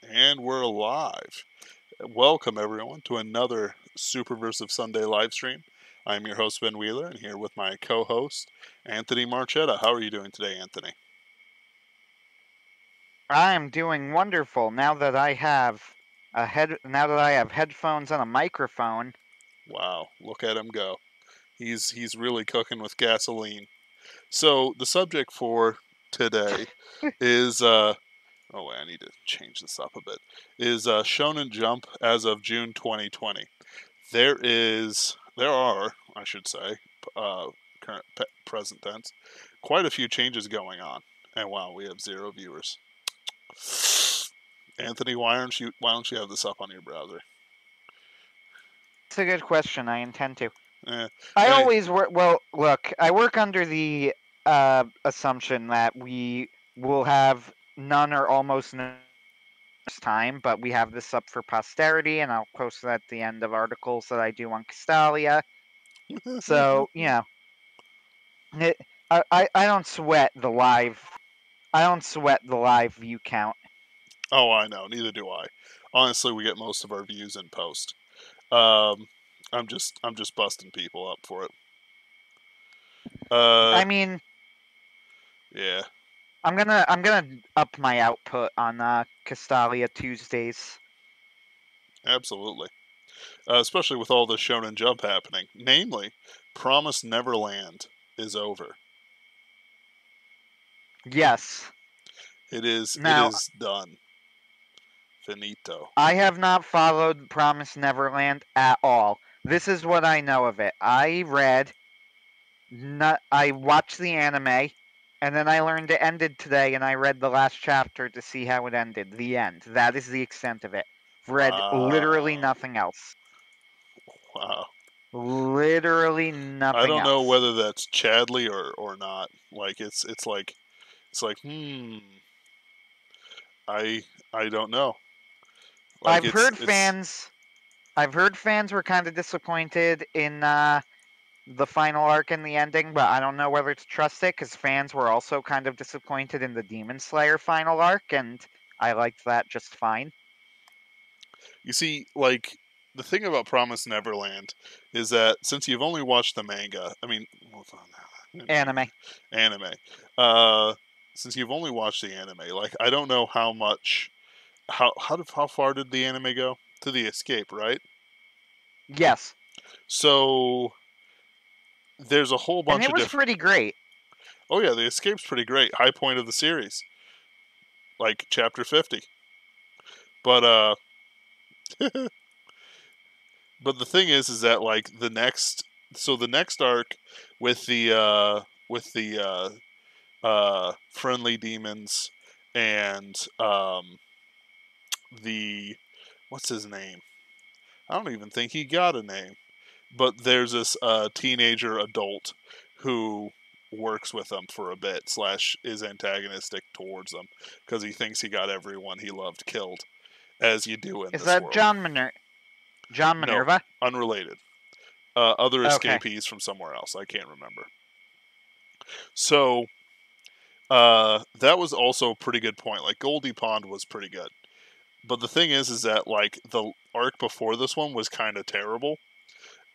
And we're live. Welcome, everyone, to another Superversive Sunday live stream. I'm your host, Ben Wheeler, and here with my co-host, Anthony Marchetta. How are you doing today, Anthony? I'm doing wonderful now that I have headphones and a microphone. Wow, look at him go. He's really cooking with gasoline. So the subject for today is oh wait, I need to change this up a bit. Is Shonen Jump as of June 2020. There are, I should say, present tense, quite a few changes going on. And wow, we have 0 viewers. Anthony, why don't you have this up on your browser? It's a good question. I intend to. Eh, I any, always work. Well, look, I work under the assumption that we will have none or almost no time, but we have this up for posterity, and I'll post it at the end of articles that I do on Castalia. So it, I don't sweat the live. I don't sweat the live view count. oh, I know. Neither do I. Honestly, we get most of our views in post. Um, I'm just busting people up for it. Uh, I mean, yeah, I'm gonna up my output on Castalia Tuesdays. absolutely. Especially with all the Shonen Jump happening. Namely, Promise Neverland is over. Yes. It Now, is done. Finito. I have not followed Promise Neverland at all. This is what I know of it. I watched the anime, and then I learned it ended today, and I read the last chapter to see how it ended. The end. That is the extent of it. Read literally Wow. nothing else. Wow. Literally I nothing don't know else. whether that's Chadley or not. Like it's like I I don't know. Like I've it's heard it's fans. I've heard fans were kind of disappointed in the final arc and the ending, but I don't know whether to trust it because fans were also kind of disappointed in the Demon Slayer final arc, and I liked that just fine. you see, like, the thing about Promise Neverland is that since you've only watched the manga, I mean, Anime. anime, uh, since you've only watched the anime, like, I don't know how much, how far did the anime go? To the escape, right? Yes, So there's a whole and bunch it of was different. pretty great. Oh yeah, the escape's pretty great. High point of the series, like chapter 50. But but the thing is that like the next arc with the friendly demons and the what's his name? I don't even think he got a name. But there's this teenager adult who works with them for a bit slash is antagonistic towards them because he thinks he got everyone he loved killed, as you do in Is this that world. John No, Minerva? unrelated. Other Okay. escapees from somewhere else. I can't remember. So that was also a pretty good point. Like Goldie Pond was pretty good, but the thing is that like the arc before this one was kind of terrible.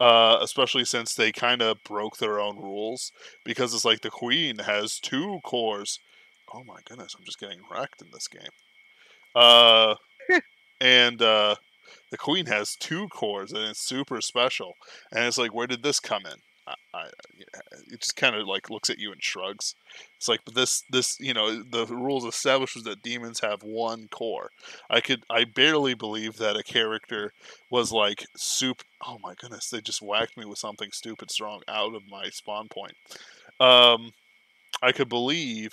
Especially since they kind of broke their own rules because it's like the queen has 2 cores. Oh my goodness, I'm just getting wrecked in this game. Uh, and the queen has 2 cores and it's super special. And it's like, where did this come in? It just kind of like looks at you and shrugs. It's like, but this, the rules establishes that demons have 1 core. I barely believe that a character was like soup. Oh my goodness, they just whacked me with something stupid strong out of my spawn point. Um, I could believe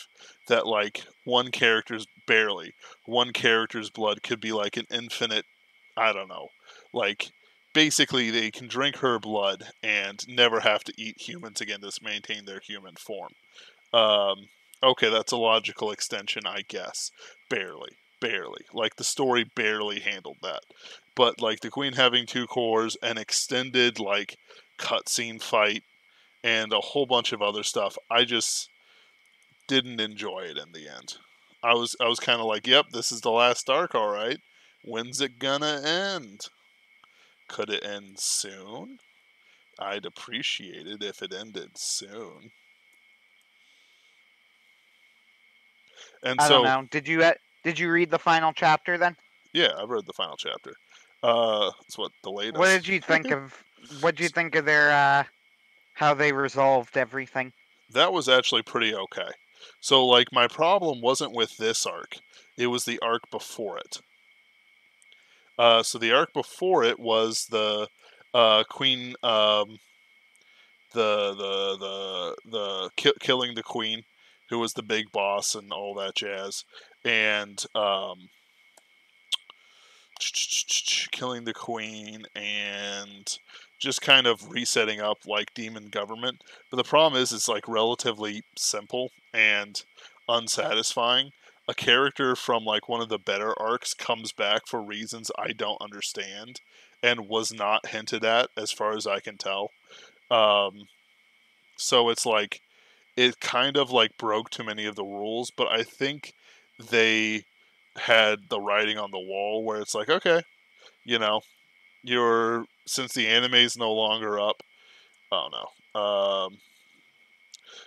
that like one character's blood could be like an infinite. I don't know, like basically they can drink her blood and never have to eat humans again to maintain their human form. Um, okay, that's a logical extension, I guess. Barely. Like the story barely handled that. But like the queen having 2 cores, an extended like cutscene fight, and a whole bunch of other stuff, I just didn't enjoy it in the end. I was kind of like, yep, this is the last arc, all right. When's it gonna end? Could it end soon? I'd appreciate it if it ended soon. And I don't so, know. Did you read the final chapter then? yeah, I've read the final chapter. It's what the What latest. did you think of what did you think of their how they resolved everything? That was actually pretty okay. So, like, my problem wasn't with this arc; it was the arc before it. So the arc before it was the Queen, killing the Queen, who was the big boss and all that jazz, and killing the Queen and just kind of resetting up like demon government. But the problem is, it's like relatively simple and unsatisfying. A character from like one of the better arcs comes back for reasons I don't understand and was not hinted at as far as I can tell. Um, so it's like it kind of like broke too many of the rules, but I think they had the writing on the wall where it's like, okay, you know, you're since the anime's no longer up. Oh no.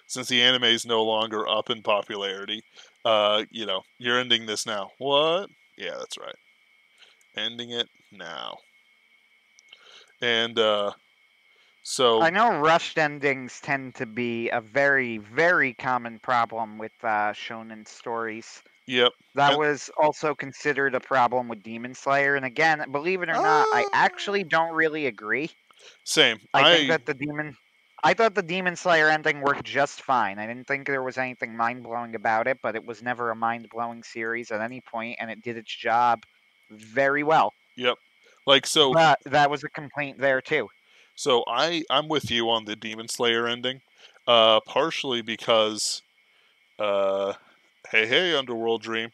Since the anime's no longer up in popularity, you're ending this now. What? Yeah, that's right. Ending it now. And so, I know rushed endings tend to be a very, very common problem with shonen stories. yep. That And was also considered a problem with Demon Slayer, and again, believe it or not, I actually don't really agree. same. I think that I thought the Demon Slayer ending worked just fine. I didn't think there was anything mind blowing about it, but it was never a mind blowing series at any point, and it did its job very well. Yep. Like so But that was a complaint there too. so I'm with you on the Demon Slayer ending. Partially because uh hey Underworld Dream.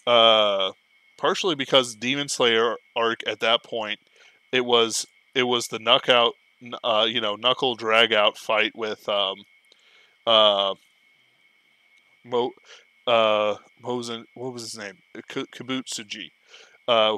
Uh, partially because Demon Slayer arc at that point, it was the knockout, knuckle drag out fight with uh Mo Mozen, what was his name, Kabutsuji,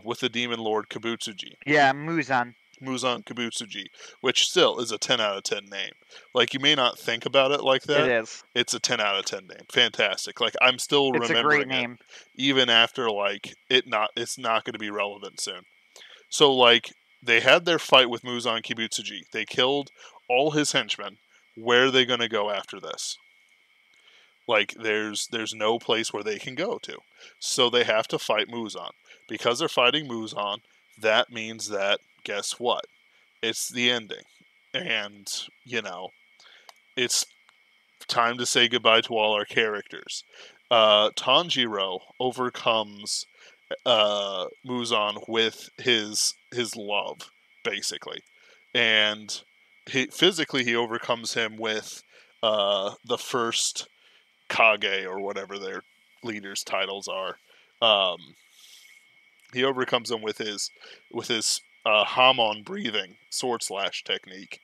with the demon lord Kabutsuji. Yeah, Muzan. Muzan Kabutsuji, which still is a 10 out of 10 name. Like, you may not think about it like It that. is. It's a 10 out of 10 name. Fantastic. Like, I'm still It's a great remembering it, name. even after, like, it's not going to be relevant soon. So, like, they had their fight with Muzan Kibutsuji. They killed all his henchmen. Where are they going to go after this? Like, there's no place where they can go to. So they have to fight Muzan. Because they're fighting Muzan, that means that, guess what? It's the ending. And, it's time to say goodbye to all our characters. Tanjiro overcomes Muzan with his love, basically. And physically, he overcomes him with the first Kage, or whatever their leaders' titles are. Um, he overcomes him with his Hamon breathing sword slash technique,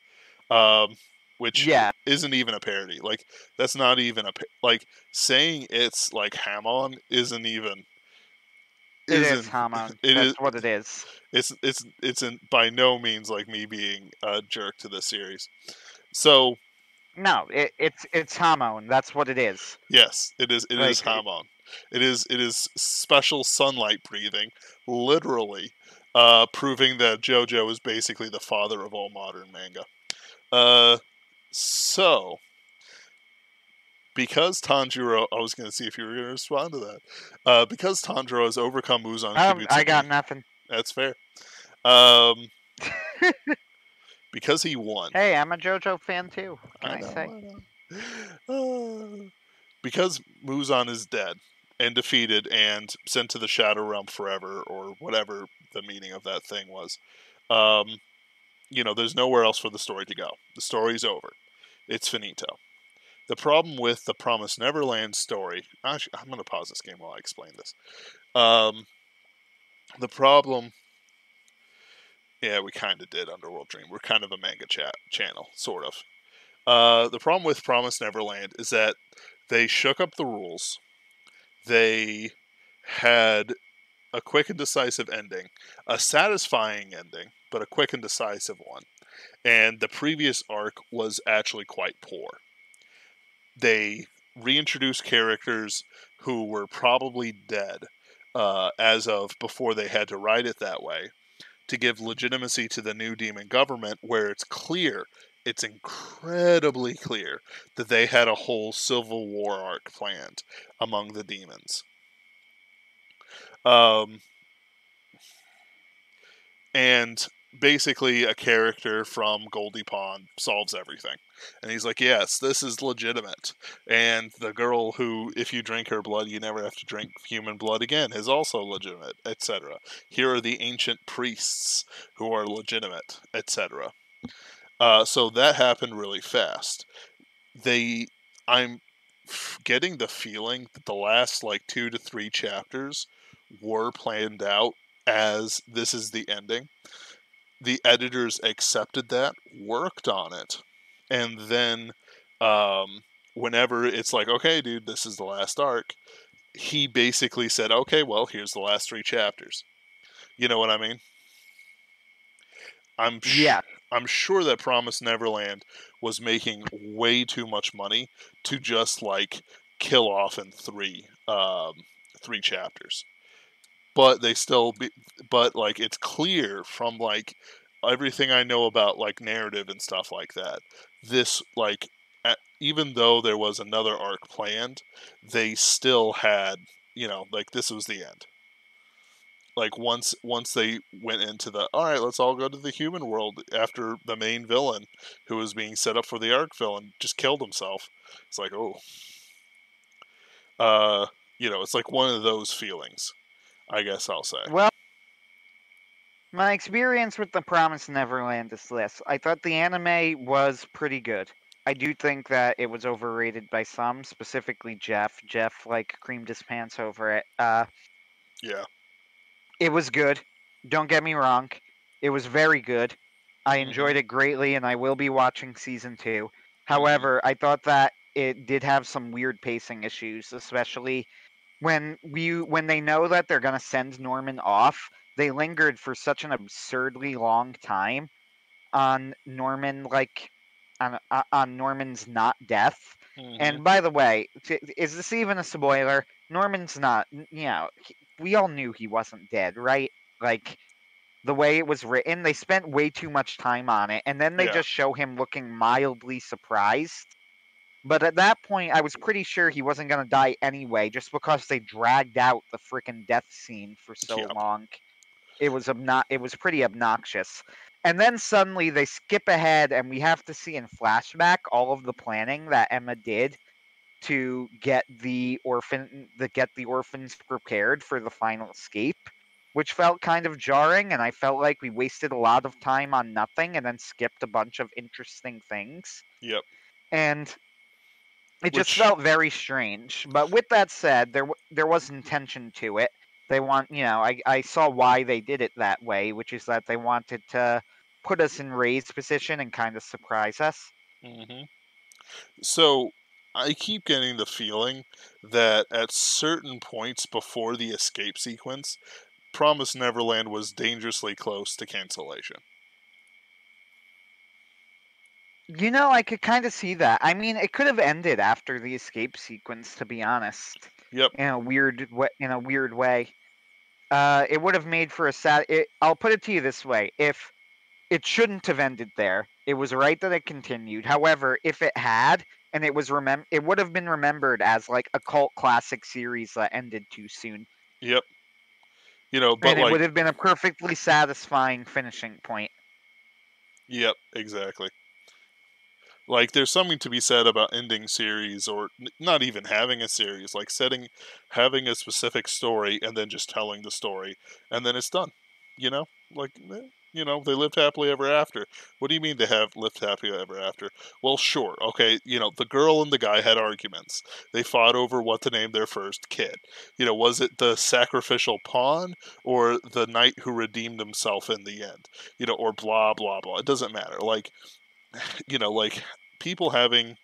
um, which Yeah, isn't even a parody. Like, that's not even like saying it's like Hamon isn't even it is isn't Hamon. it is That's what it is. it's in by no means like me being a jerk to this series. So No, it's Hamon. That's what it is. yes, it is Like, Hamon. It is special sunlight breathing, literally, proving that JoJo is basically the father of all modern manga. Uh, so because Tanjiro, I was going to see if you were going to respond to that. Because Tanjiro has overcome Muzan I got Kibutsuji, nothing. that's fair. Um, because he won. Hey, I'm a JoJo fan too. What can I I say? know, I know. Because Muzan is dead and defeated and sent to the Shadow Realm forever, or whatever the meaning of that thing was. Um, there's nowhere else for the story to go. The story's over. It's finito. The problem with the Promised Neverland story, actually, I'm going to pause this game while I explain this. Um, the problem, yeah, we kind of did Underworld Dream. We're kind of a manga channel, sort of. The problem with Promised Neverland is that They shook up the rules. They had a quick and decisive ending, a satisfying ending, but a quick and decisive one. And the previous arc was actually quite poor. They reintroduced characters who were probably dead as of before they had to write it that way, to give legitimacy to the new demon government, where it's incredibly clear that they had a whole civil war arc planned among the demons. And basically a character from Goldie Pond solves everything. And he's like, yes, this is legitimate. And the girl who, if you drink her blood, you never have to drink human blood again, is also legitimate, etc. Here are the ancient priests who are legitimate, etc. So that happened really fast. I'm getting the feeling that the last like 2 to 3 chapters were planned out as this is the ending. The editors accepted that, worked on it, and then whenever it's like, okay, dude, this is the last arc, he basically said, okay, well, here's the last 3 chapters. You know what I mean? Yeah. I'm sure that Promise Neverland was making way too much money to just like kill off in 3 chapters. But but like it's clear from like everything I know about like narrative and stuff like that, this like even though there was another arc planned, they still had, like this was the end. Like once they went into the, all right, let's all go to the human world, after the main villain who was being set up for the arc villain just killed himself. It's like, oh, it's like one of those feelings, I guess I'll say. Well, my experience with The Promised Neverland is this. I thought the anime was pretty good. I do think that it was overrated by some, specifically Jeff. Jeff, like, creamed his pants over it. Yeah. It was good. Don't get me wrong. It was very good. I enjoyed Mm-hmm. it greatly, and I will be watching season 2. Mm-hmm. However, I thought that it did have some weird pacing issues, especially when they know that they're gonna send Norman off. They lingered for such an absurdly long time on Norman, like on Norman's not death. Mm-hmm. And by the way, is this even a spoiler? Norman's not. We all knew he wasn't dead, right? Like the way it was written, they spent way too much time on it, and then they Yeah. just show him looking mildly surprised. But at that point, I was pretty sure he wasn't going to die anyway, just because they dragged out the freaking death scene for so Yep. long. It was pretty obnoxious. And then suddenly they skip ahead, and we have to see in flashback all of the planning that Emma did to get the orphans prepared for the final escape, which felt kind of jarring, and I felt like we wasted a lot of time on nothing and then skipped a bunch of interesting things. Yep. And it just Which, felt very strange. But with that said, there was intention to it. I saw why they did it that way, which is that they wanted to put us in Ray's position and kind of surprise us. mm-hmm. So I keep getting the feeling that at certain points before the escape sequence, Promise Neverland was dangerously close to cancellation. I could kind of see that. I mean, it could have ended after the escape sequence, to be honest. Yep. In a weird way. It would have made for a sad. I'll put it to you this way: if it shouldn't have ended there, it was right that it continued. However, if it had, and it would have been remembered as like a cult classic series that ended too soon, Yep. But and it would like, have been a perfectly satisfying finishing point. yep, exactly. Like, there's something to be said about ending series, or not even having a series, like having a specific story and then just telling the story, and then it's done. You know, like, they lived happily ever after. What do you mean they have lived happily ever after? Well, sure, okay. The girl and the guy had arguments. They fought over what to name their first kid. Was it the sacrificial pawn or the knight who redeemed himself in the end? Or blah blah blah. It doesn't matter. Like, like people having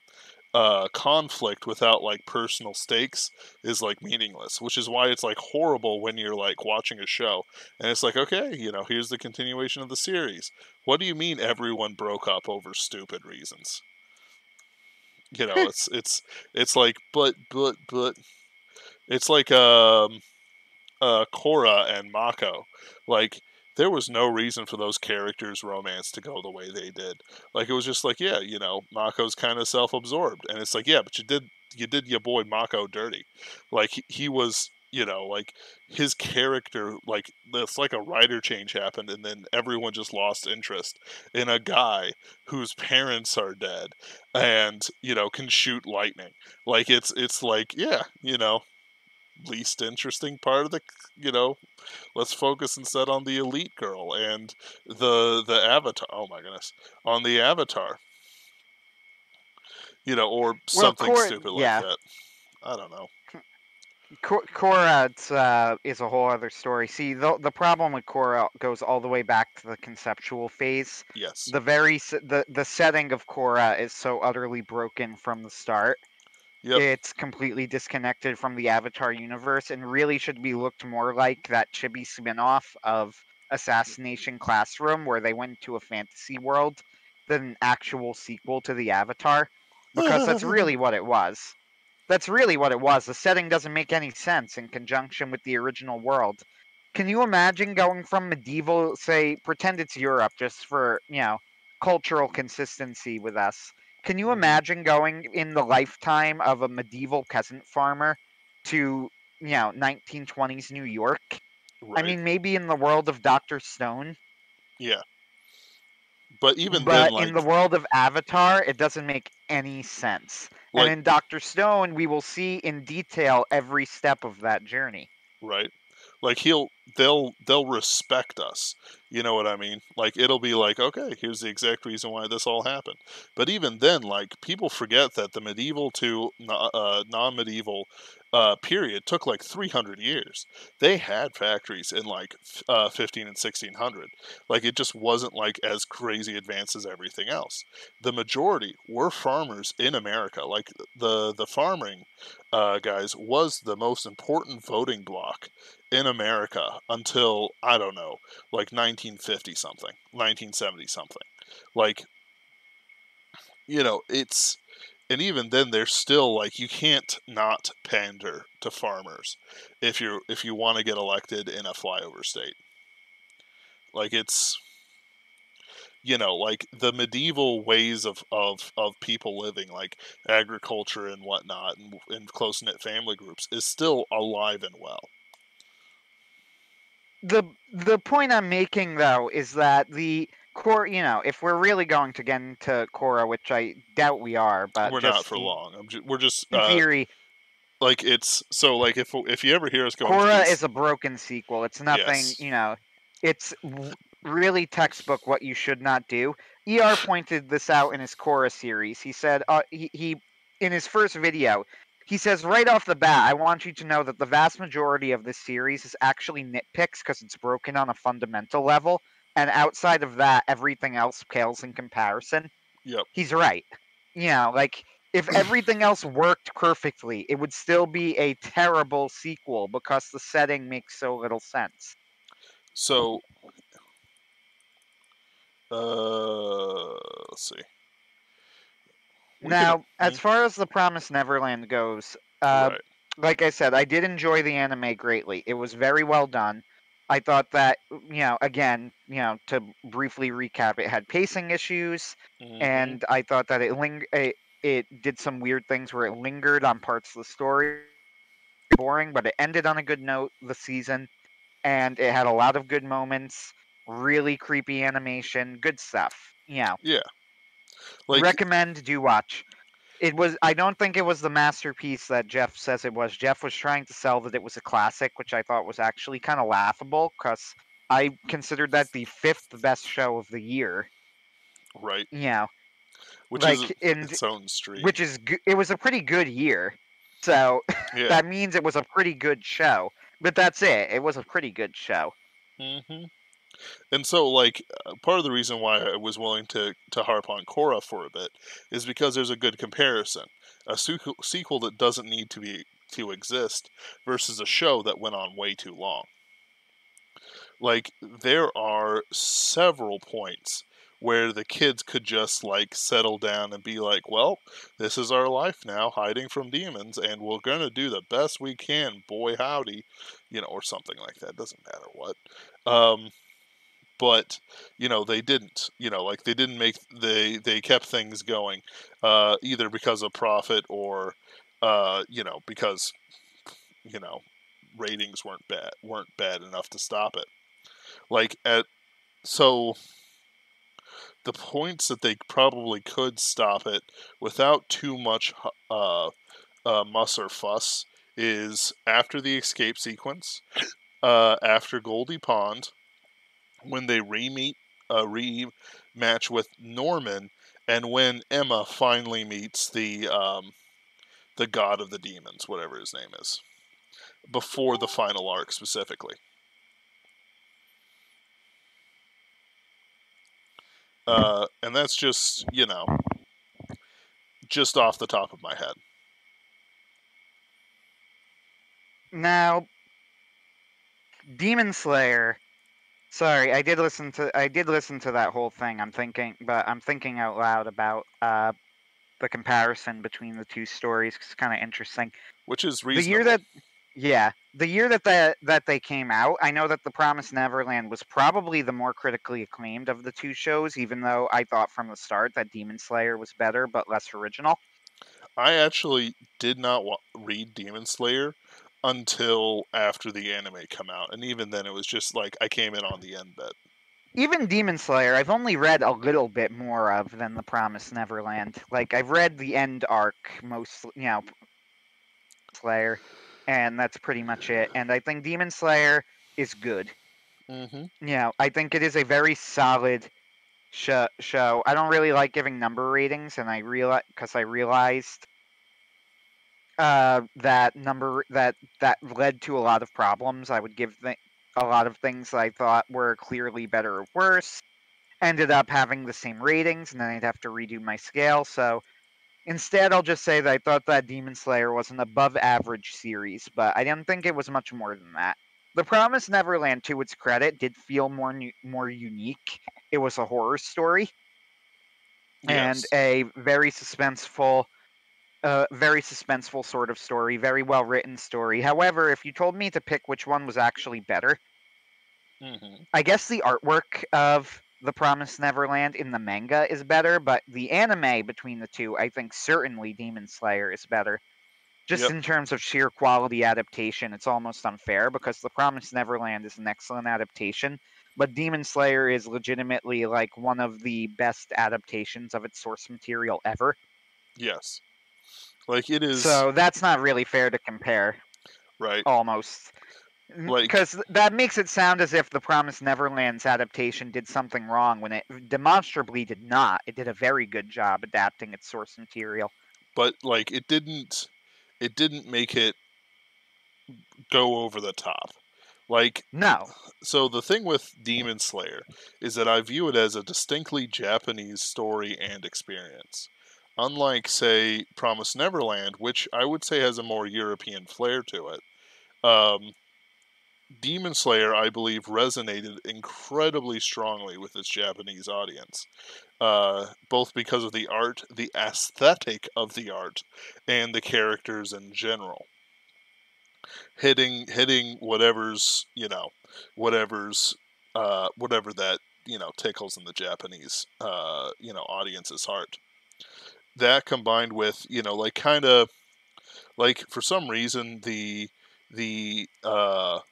conflict without like personal stakes is like meaningless, which is why it's like horrible when you're like watching a show and it's like, okay, here's the continuation of the series. What do you mean everyone broke up over stupid reasons? It's like, but it's like Korra and Mako. Like, there was no reason for those characters' romance to go the way they did. Like, it was just like, yeah, Mako's kind of self-absorbed, and it's like, yeah, but you did your boy Mako dirty. Like, he was, like his character, like it's like a writer change happened, and then everyone just lost interest in a guy whose parents are dead, and can shoot lightning. Like, it's like, yeah, least interesting part of the you know let's focus instead on the elite girl and the avatar. Oh my goodness, on the avatar, or Well, something stupid like yeah, that. I don't know. Korra is a whole other story. See, the problem with Korra goes all the way back to the conceptual phase. Yes. The setting of Korra is so utterly broken from the start. Yep. It's completely disconnected from the Avatar universe and really should be looked more like that chibi spin-off of Assassination Classroom, where they went to a fantasy world, than an actual sequel to the Avatar, because that's really what it was. That's really what it was. The setting doesn't make any sense in conjunction with the original world. Can you imagine going from medieval, say, pretend it's Europe just for, cultural consistency with us? Can you Mhm. imagine going in the lifetime of a medieval peasant farmer to, 1920s New York? I Right. mean, maybe in the world of Dr. Stone, Yeah. But even then, but in the like, world of Avatar, it doesn't make any sense. And like in Dr. Stone, we will see in detail every step of that journey. right, like they'll respect us. You know what I mean? Like, it'll be like, okay, here's the exact reason why this all happened. But even then, like, people forget that the medieval to non-medieval period took like 300 years. They had factories in like 15 and 1600. Like, it just wasn't like as crazy advanced as everything else. The majority were farmers in America. Like, the farming guys, was the most important voting bloc in America until, I don't know, like 1950 something, 1970 something. Like, it's, and even then they're still like, you can't not pander to farmers if you want to get elected in a flyover state. Like, it's, like the medieval ways of people living, like agriculture and whatnot, and close knit family groups, is still alive and well. The point I'm making though is that the core, if we're really going to get into Korra, which I doubt we are, but We're not just for long. We're just in theory, like, it's so, like, if you ever hear us go into Korra these. is a broken sequel. It's nothing, Yes. it's really textbook what you should not do. ER pointed this out in his Korra series. He said, he in his first video, he says right off the bat, I want you to know that the vast majority of this series is actually nitpicks because it's broken on a fundamental level, and outside of that, everything else pales in comparison. Yep. He's right. Like if everything else worked perfectly, it would still be a terrible sequel because the setting makes so little sense. So let's see. We can. Now, as far as The Promised Neverland goes, Right. like I said, I did enjoy the anime greatly. It was very well done. I thought that, again, to briefly recap, it had pacing issues, Hmm. and I thought that it did some weird things where it lingered on parts of the story, boring, but it ended on a good note, the season, and it had a lot of good moments, really creepy animation, good stuff. Yeah. Like, Recommend, do watch. I don't think it was the masterpiece that Jeff says it was. Jeff was trying to sell that it was a classic, which I thought was actually kind of laughable because I considered that the fifth best show of the year. right. Yeah, Which is like and its own stream. which is it was a pretty good year. So Yeah. that means it was a pretty good show. But that's it. It was a pretty good show. Hmm. And so, like, part of the reason why I was willing to harp on Korra for a bit is because there's a good comparison. a sequel that doesn't need to exist versus a show that went on way too long. Like, there are several points where the kids could just like settle down and be like, well, this is our life now, hiding from demons, and we're gonna do the best we can, boy howdy, or something like that. Doesn't matter what. But they didn't. Like, they didn't make they kept things going, either because of profit or because ratings weren't bad enough to stop it. Like, so the points that they probably could stop it without too much muss or fuss is after the escape sequence, after Goldie Pond, when they rematch with Norman, and when Emma finally meets the god of the demons, whatever his name is, before the final arc specifically. And that's just just off the top of my head. Now, Demon Slayer. Sorry, I did listen to that whole thing. I'm thinking out loud about the comparison between the two stories. It's kind of interesting. Which is reasonable. The year that they came out, I know that The Promised Neverland was probably the more critically acclaimed of the two shows, even though I thought from the start that Demon Slayer was better but less original. I actually did not read Demon Slayer until after the anime come out, and even then it was just like I came in on the end bit. Even Demon Slayer, I've only read a little bit more of than The Promised Neverland. Like, I've read the end arc mostly, Slayer, and that's pretty much it. And I think Demon Slayer is good. Mm-hmm. I think it is a very solid show. I don't really like giving number ratings, and I realized that led to a lot of problems. I would give a lot of things that I thought were clearly better or worse. Ended up having the same ratings, and then I'd have to redo my scale. So instead, I'll just say that I thought that Demon Slayer was an above average series, but I didn't think it was much more than that. The Promised Neverland, to its credit, did feel more unique. It was a horror story, and a very suspenseful sort of story, very well written story. However, if you told me to pick which one was actually better, I guess the artwork of The Promised Neverland in the manga is better, but the anime between the two, I think certainly Demon Slayer is better. Just in terms of sheer quality adaptation, it's almost unfair because The Promised Neverland is an excellent adaptation, but Demon Slayer is legitimately like one of the best adaptations of its source material ever. Yes. Like, it is. So that's not really fair to compare. Right. Almost. Because that makes it sound as if The Promised Neverland's adaptation did something wrong when it demonstrably did not. It did a very good job adapting its source material. But like, it didn't make it go over the top. Like, no. So the thing with Demon Slayer is that I view it as a distinctly Japanese story and experience. Unlike, say, Promised Neverland, which I would say has a more European flair to it, Demon Slayer, I believe, resonated incredibly strongly with its Japanese audience, both because of the art, the aesthetic of the art, and the characters in general. Hitting whatever's whatever that tickles in the Japanese audience's heart. That combined with like, kind of like, for some reason the what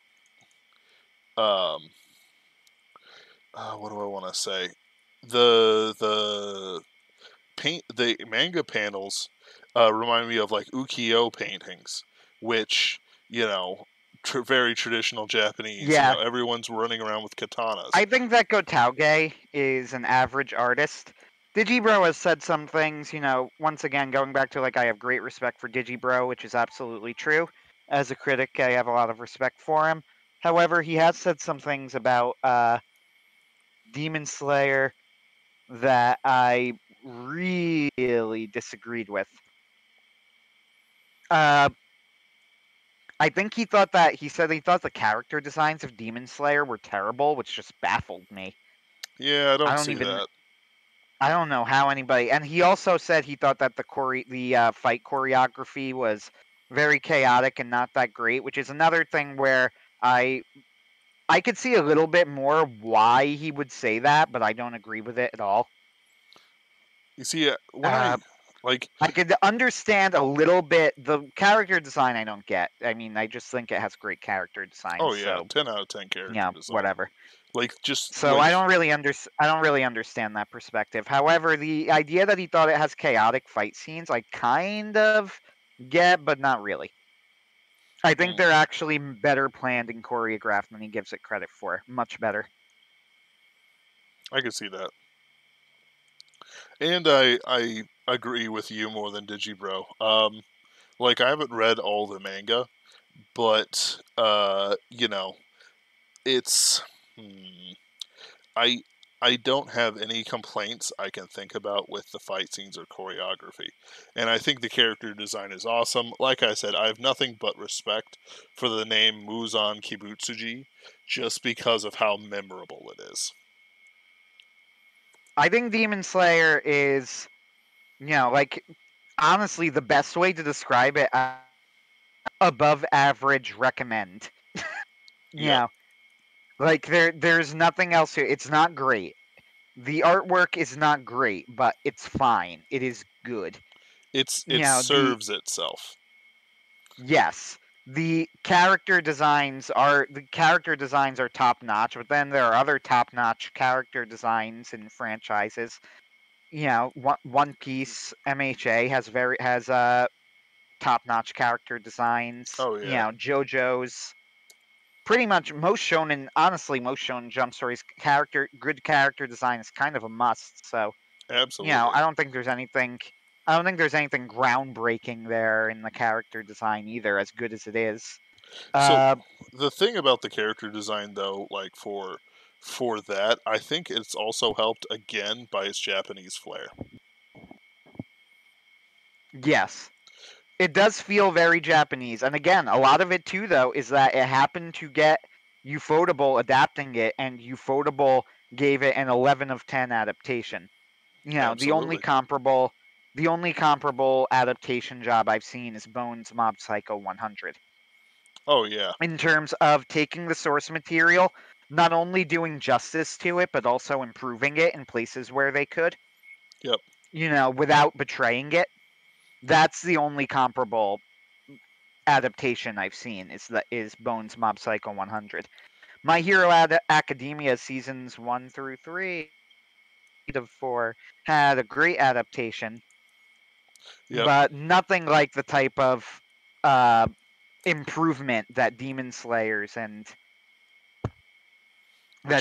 do I want to say, the manga panels remind me of like ukiyo paintings, which very traditional Japanese. Yeah. Everyone's running around with katanas. I think that Gotauge is an average artist. Digibro has said some things, once again, going back to, like, I have great respect for Digibro, which is absolutely true. As a critic, I have a lot of respect for him. However, he has said some things about Demon Slayer that I really disagreed with. I think he said he thought the character designs of Demon Slayer were terrible, which just baffled me. Yeah, I I don't don't see even that. I don't know how anybody. And he also said he thought that the fight choreography was very chaotic and not that great, which is another thing where I I could see a little bit more why he would say that, but I don't agree with it at all. You see, when Uh, like, I could understand a little bit the character design. I don't get. I mean, I just think it has great character design. oh yeah, So 10 out of 10 character design. whatever. Like, just So like, I don't really understand that perspective. However, the idea that he thought it has chaotic fight scenes, I kind of get, but not really. I think they're actually better planned and choreographed than he gives it credit for. Much better. I could see that. And I agree with you more than Digibro. Like, I haven't read all the manga, but it's I I don't have any complaints I can think about with the fight scenes or choreography. And I think the character design is awesome. Like I said, I have nothing but respect for the name Muzan Kibutsuji just because of how memorable it is. I think Demon Slayer is, like honestly, the best way to describe it, above average recommend. Yep. Yeah, like there's nothing else here. It's not great. The artwork is not great, but it's fine. It is good. It The serves itself. Yes, the character designs are top notch, but then there are other top notch character designs in franchises. One Piece MHA has top notch character designs. Oh yeah. JoJo's pretty much most shonen Jump stories good character design is kind of a must. So Absolutely. I don't think there's anything groundbreaking there in the character design either, as good as it is. So Uh, the thing about the character design though, like for that, I think it's also helped again by its Japanese flair. yes, it does feel very Japanese, and again, a lot of it too, though, is that it happened to get Ufotable adapting it, and Ufotable gave it an 11 of 10 adaptation. Absolutely. The only comparable adaptation job I've seen is Bones Mob Psycho 100. Oh yeah. In terms of taking the source material, not only doing justice to it, but also improving it in places where they could, Yep. without betraying it. That's the only comparable adaptation I've seen is Bones Mob Psycho 100. My Hero Academia seasons 1 through 3 of 4 had a great adaptation, Yep. but nothing like the type of uh, improvement that Which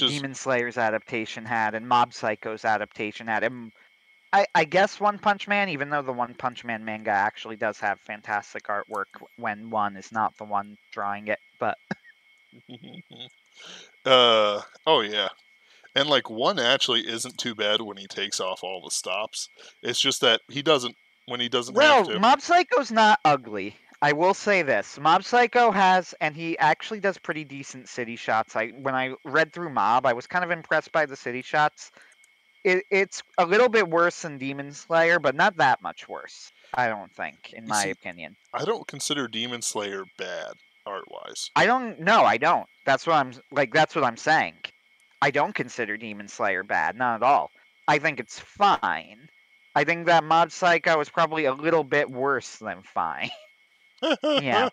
is Demon Slayer's adaptation had and Mob Psycho's adaptation had. And I guess One Punch Man, even though the One Punch Man manga actually does have fantastic artwork when one is not the one drawing it, but oh yeah. And like one actually isn't too bad when he takes off all the stops. It's just that he doesn't when he doesn't have well, to. Mob Psycho's not ugly. I will say this. Mob Psycho has, and he actually does pretty decent city shots. When I read through Mob, I was kind of impressed by the city shots. It's a little bit worse than Demon Slayer, but not that much worse. I don't think, in You my see, opinion. I don't consider Demon Slayer bad art wise. I don't. No, I don't. That's what I'm like. That's what I'm saying. I don't consider Demon Slayer bad, not at all. I think it's fine. I think that Mob Psycho is probably a little bit worse than fine. Yeah,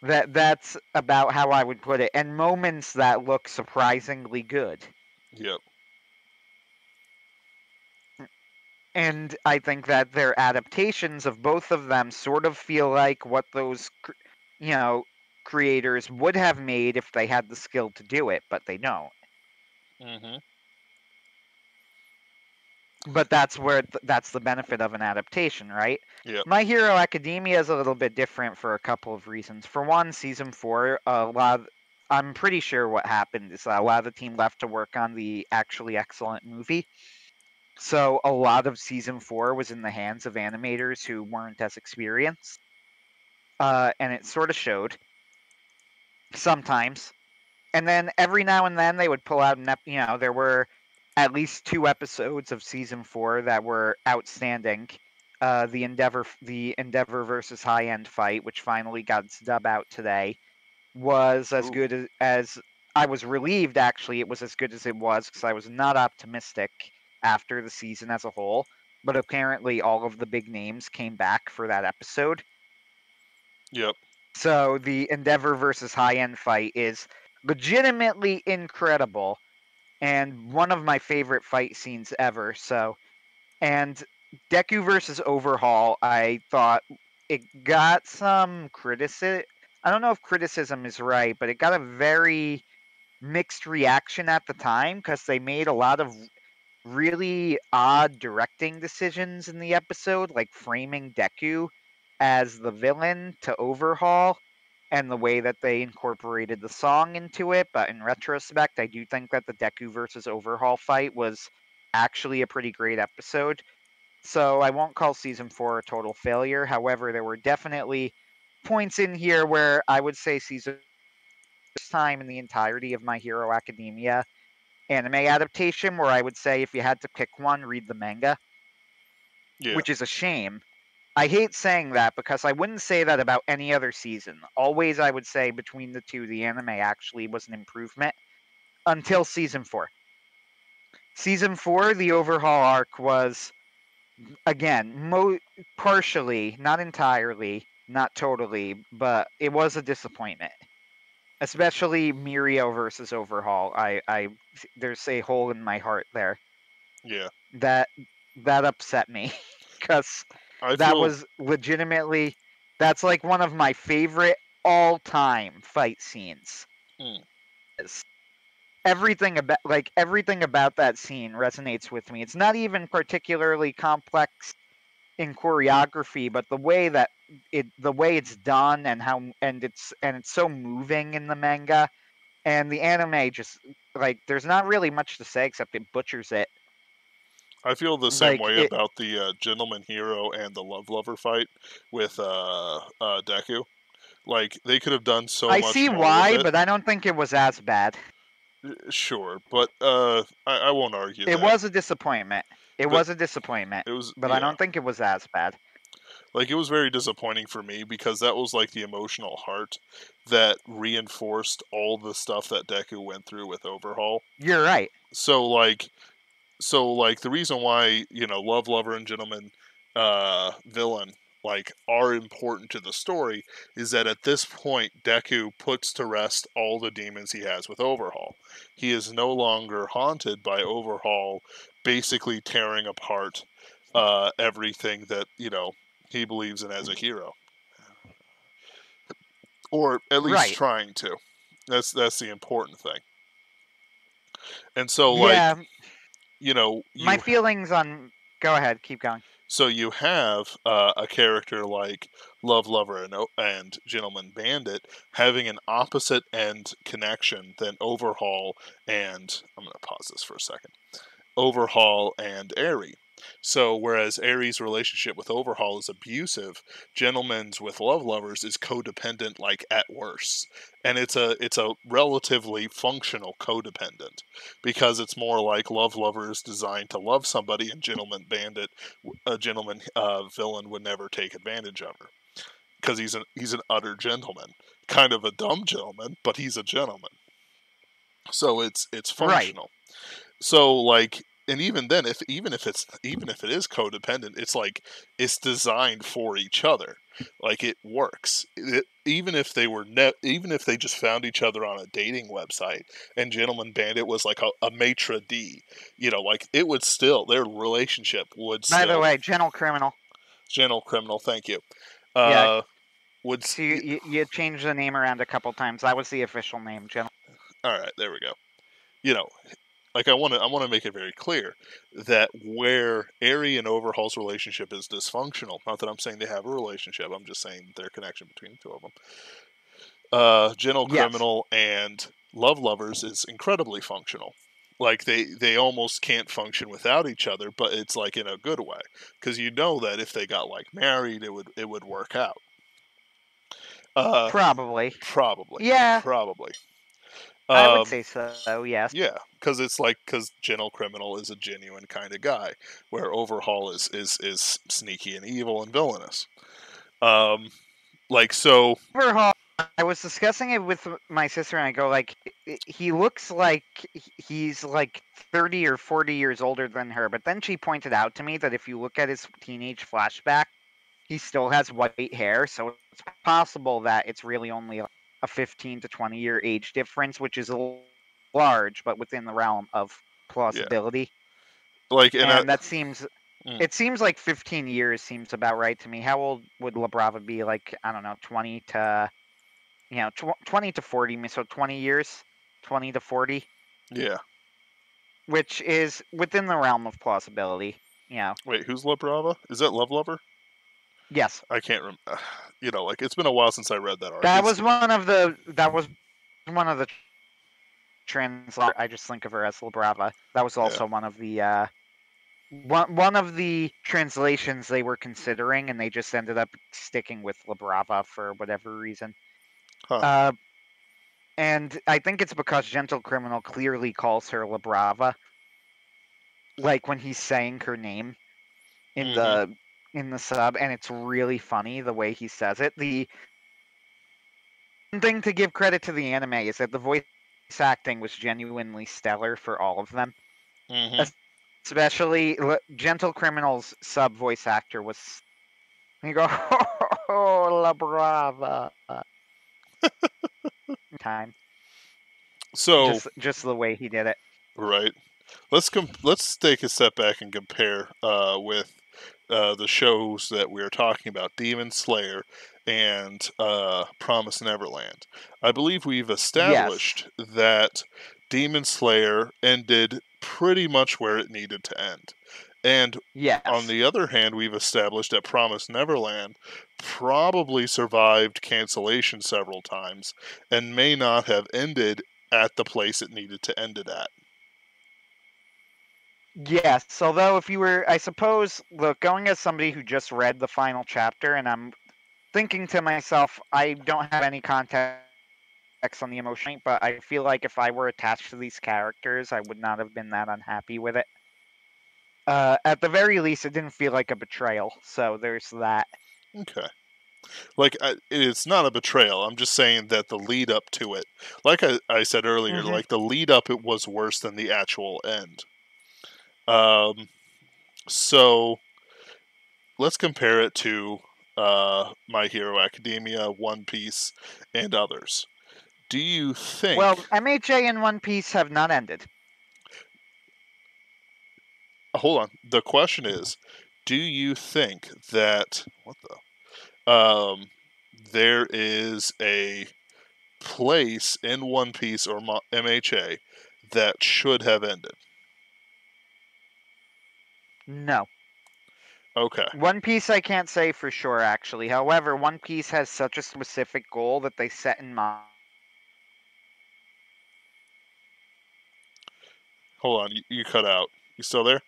that's about how I would put it. And moments that look surprisingly good. Yep. And I think that their adaptations of both of them sort of feel like what you know, creators would have made if they had the skill to do it, but they don't. Mhm. But that's the benefit of an adaptation, right? Yep. My Hero Academia is a little bit different for a couple of reasons. For one, season 4, I'm pretty sure what happened is a lot of the team left to work on the actually excellent movie. So a lot of season 4 was in the hands of animators who weren't as experienced. and it sort of showed sometimes. And then every now and then they would pull out there were at least 2 episodes of season 4 that were outstanding. The Endeavor versus High End fight, which finally got its dub out today, was as Ooh. good as I was relieved. Actually, it was as good as it was because I was not optimistic after the season as a whole. But apparently, all of the big names came back for that episode. Yep. So the Endeavor versus High End fight is legitimately incredible and one of my favorite fight scenes ever. And Deku versus Overhaul, I thought it got some criticism. I don't know if criticism is right, but it got a very mixed reaction at the time because they made a lot of really odd directing decisions in the episode, like framing Deku as the villain to Overhaul and the way that they incorporated the song into it. But in retrospect, I do think that the Deku versus Overhaul fight was actually a pretty great episode. So I won't call season 4 a total failure. However, there were definitely points in here where I would say season time in the entirety of My Hero Academia anime adaptation where I would say if you had to pick one, read the manga, Yeah. which is a shame. I hate saying that because I wouldn't say that about any other season. Always, I would say between the two, the anime actually was an improvement until season 4. Season 4, the Overhaul arc was, again, partially, not entirely, not totally, but it was a disappointment. Especially Mirio versus Overhaul. There's a hole in my heart there. Yeah. that that upset me because I that feel. was legitimately that's like one of my favorite all-time fight scenes. Mm, Everything about that scene resonates with me. It's not even particularly complex in choreography, but the way it's done and it's so moving in the manga and the anime just there's not really much to say except it butchers it. I feel the same Like way it about the Gentleman Hero and the Love Lover fight with Deku. Like, they could have done so I much see more with why, it. but I don't think it was as bad. Sure, but I won't argue It that. was a disappointment. It But was a disappointment, it was, but I yeah. don't think it was as bad. Like, it was very disappointing for me because that was like the emotional heart that reinforced all the stuff that Deku went through with Overhaul. You're right. So like the reason why, Love Lover and Gentleman villain are important to the story is that at this point Deku puts to rest all the demons he has with Overhaul. He is no longer haunted by Overhaul basically tearing apart everything that, he believes in as a hero. Or at least Right. trying to. That's the important thing. And so Yeah, my you feelings on go ahead, keep going. So you have a character like Love Lover and Gentleman Bandit having an opposite end connection than Overhaul and I'm going to pause this for a second. Overhaul and Aerie. So whereas Aerie's relationship with Overhaul is abusive, Gentleman's with Love Lovers is codependent, like at worst, and it's a relatively functional codependent because it's more like Love Lovers designed to love somebody, and a gentleman villain would never take advantage of her because he's an utter gentleman, kind of a dumb gentleman, but he's a gentleman. So it's Right. functional. So and even then, even if it is codependent, it's like it's designed for each other. Like it works. Even if even if they just found each other on a dating website and Gentleman Bandit was like a maitre d, like it would still their relationship would By the still way, Gentle Criminal. gentle criminal. Thank you. Yeah, Uh, would so you changed the name around a couple times. That was the official name, Gentle. all right. There we go. You know, I want to make it very clear that where Aerie and Overhaul's relationship is dysfunctional. Not that I'm saying they have a relationship. I'm just saying their connection between the two of them. Gentle Yes. Criminal and Love Lovers is incredibly functional. Like they almost can't function without each other, but it's like in a good way because that if they got like married, it would work out. Probably. Probably. Yeah, Probably. I would say so, yes. Yeah, because Gentle Criminal is a genuine kind of guy, where Overhaul is sneaky and evil and villainous. So. Overhaul, I was discussing it with my sister, and I go, like, he looks like he's like 30 or 40 years older than her. But then she pointed out to me that if you look at his teenage flashback, he still has white hair, so it's possible that it's really only a 15 to 20-year age difference, which is large, but within the realm of Yeah, plausibility. and And that seems, mm, it seems like 15 years seems about right to me. How old would Labrava be? Like, I don't know, 20 to, 20 to 40, so 20 years, 20 to 40, yeah. which is within the realm of plausibility. Wait, who's La Brava? Is that Love Lover? Yes. I can't remember. It's been a while since I read that arc. That was one of the translator. I just think of her as Labrava. That was also one of the translations they were considering, and they just ended up sticking with Labrava for whatever reason. Huh. And I think it's because Gentle Criminal clearly calls her Labrava, like when he's saying her name in the sub, and it's really funny the way he says it. The one thing to give credit to the anime is that the voice acting was genuinely stellar for all of them. Especially Gentle Criminal's sub voice actor was. You go, oh, La Brava. Time. So Just the way he did it. right, let's take a step back and compare with the shows that we are talking about, Demon Slayer and Promise Neverland. I believe we've established that Demon Slayer ended pretty much where it needed to end. And on the other hand, we've established that Promise Neverland probably survived cancellation several times and may not have ended at the place it needed to end it at. Yes, although if you were, I suppose, look, going as somebody who just read the final chapter, and I'm thinking to myself, I don't have any context on the emotion, but I feel like if I were attached to these characters, I would not have been that unhappy with it. At the very least, it didn't feel like a betrayal, so there's that. Okay. It's not a betrayal. I'm just saying that the lead up to it, like I said earlier, like the lead up, it was worse than the actual end. So let's compare it to My Hero Academia, One Piece, and others. Do you think? Well, MHA and One Piece have not ended. Hold on. The question is, do you think that there is a place in One Piece or MHA that should have ended? No. Okay. One Piece I can't say for sure, actually. However, One Piece has such a specific goal that they set in mind. Hold on, you cut out. You still there?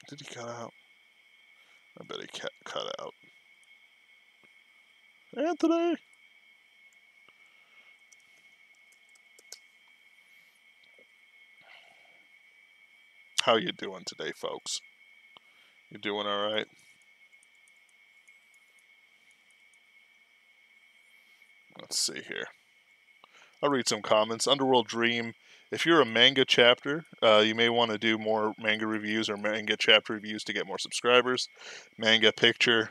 Did he cut out? I bet he cut out. Anthony! How you doing today, folks? You doing all right? Let's see here. I'll read some comments. Underworld Dream. If you're a manga chapter, you may want to do more manga reviews or manga chapter reviews to get more subscribers. Manga Picture.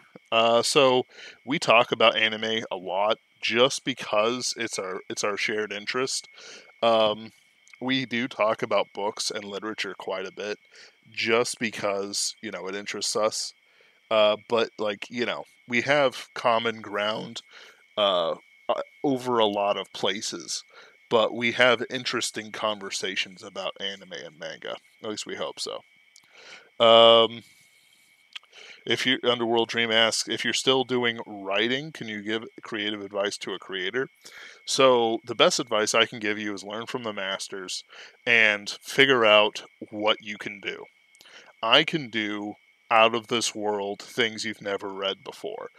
So we talk about anime a lot just because it's our shared interest. We do talk about books and literature quite a bit just because it interests us. But we have common ground over a lot of places, but we have interesting conversations about anime and manga. At least we hope so. If you Underworld Dream asks, if you're still doing writing, can you give creative advice to a creator? So the best advice I can give you is learn from the masters and figure out what you can do. I can do out of this world things you've never read before.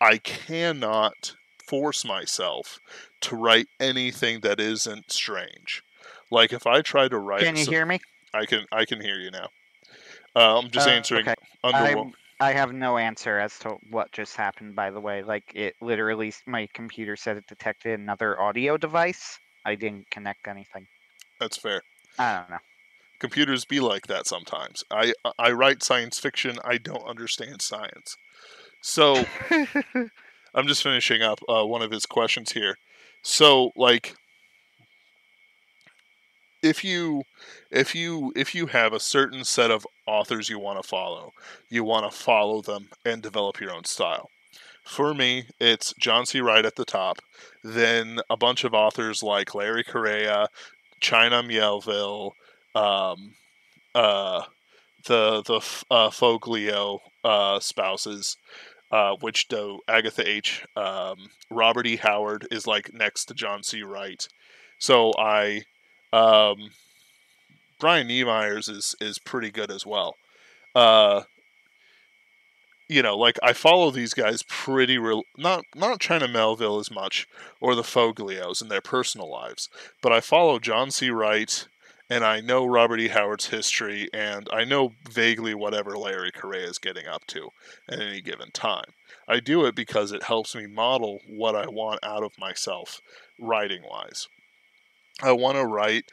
I cannot force myself to write anything that isn't strange. Like if I try to write, Can you hear me? I can hear you now. I'm just answering Okay. underworld. I have no answer as to what just happened, by the way. Like, it literally, my computer said it detected another audio device. I didn't connect anything. That's fair. I don't know. Computers be like that sometimes. I write science fiction. I don't understand science. So I'm just finishing up one of his questions here. So like if you have a certain set of authors you want to follow them and develop your own style. For me, it's John C. Wright at the top, then a bunch of authors like Larry Correa, China Miéville, um, uh, the Foglio spouses, which do Agatha H. Robert E. Howard is like next to John C. Wright. So um, Brian Niemeyer's is pretty good as well. Uh, like I follow these guys pretty not China Melville as much or the Foglios in their personal lives, but I follow John C. Wright and I know Robert E. Howard's history and I know vaguely whatever Larry Correa is getting up to at any given time. I do it because it helps me model what I want out of myself writing wise. I want to write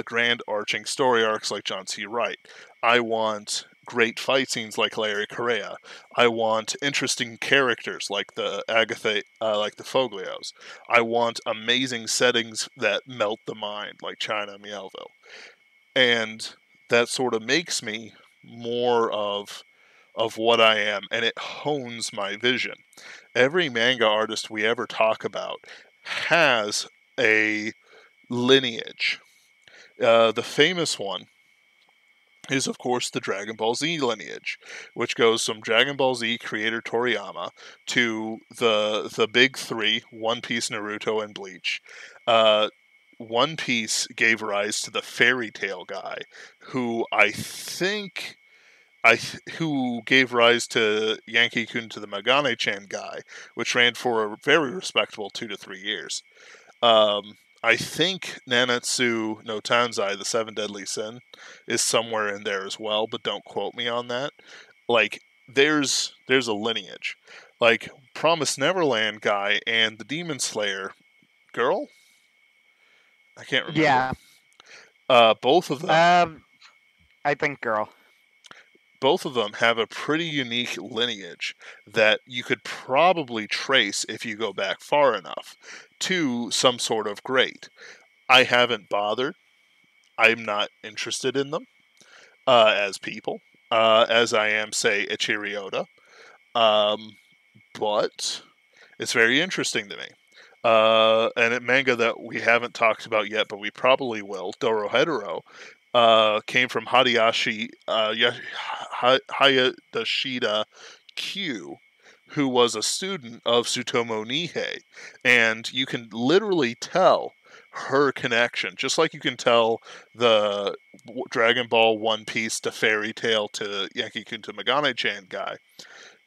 grand arching story arcs like John C. Wright. I want great fight scenes like Larry Correa. I want interesting characters like the Agatha, like the Foglios. I want amazing settings that melt the mind like China Miéville. And that sort of makes me more of what I am, and it hones my vision. Every manga artist we ever talk about has a lineage. The famous one is, of course, the Dragon Ball Z lineage, which goes from Dragon Ball Z creator Toriyama to the big three: One Piece, Naruto, and Bleach. One Piece gave rise to the fairy tale guy, who I think who gave rise to Yankee Kun to the Magane-chan guy, which ran for a very respectable 2 to 3 years. I think Nanatsu no Tansei, the Seven Deadly Sin, is somewhere in there as well, but don't quote me on that. Like, there's a lineage. Like, Promise Neverland guy and the Demon Slayer girl? I can't remember. Yeah. Both of them I think girl. both of them have a pretty unique lineage that you could probably trace if you go back far enough to some sort of great. I haven't bothered. I'm not interested in them as people, as I am, say, Ichiri Oda. But it's very interesting to me. And a manga that we haven't talked about yet, but we probably will, Dorohedoro, came from Hayashida Q, who was a student of Tsutomu Nihei. And you can literally tell her connection, just like you can tell the Dragon Ball One Piece to Fairy Tail to Yankee Kun to Magane-chan guy,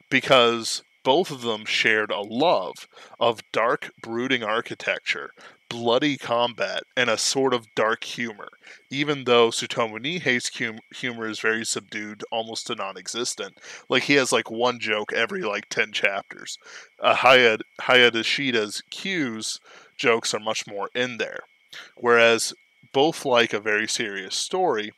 because both of them shared a love of dark, brooding architecture, bloody combat, and a sort of dark humor. Even though Tsutomu Nihei's humor is very subdued, almost to non-existent. Like, he has like one joke every like 10 chapters. Hayadashida's Q's jokes are much more in there. Whereas both like a very serious story,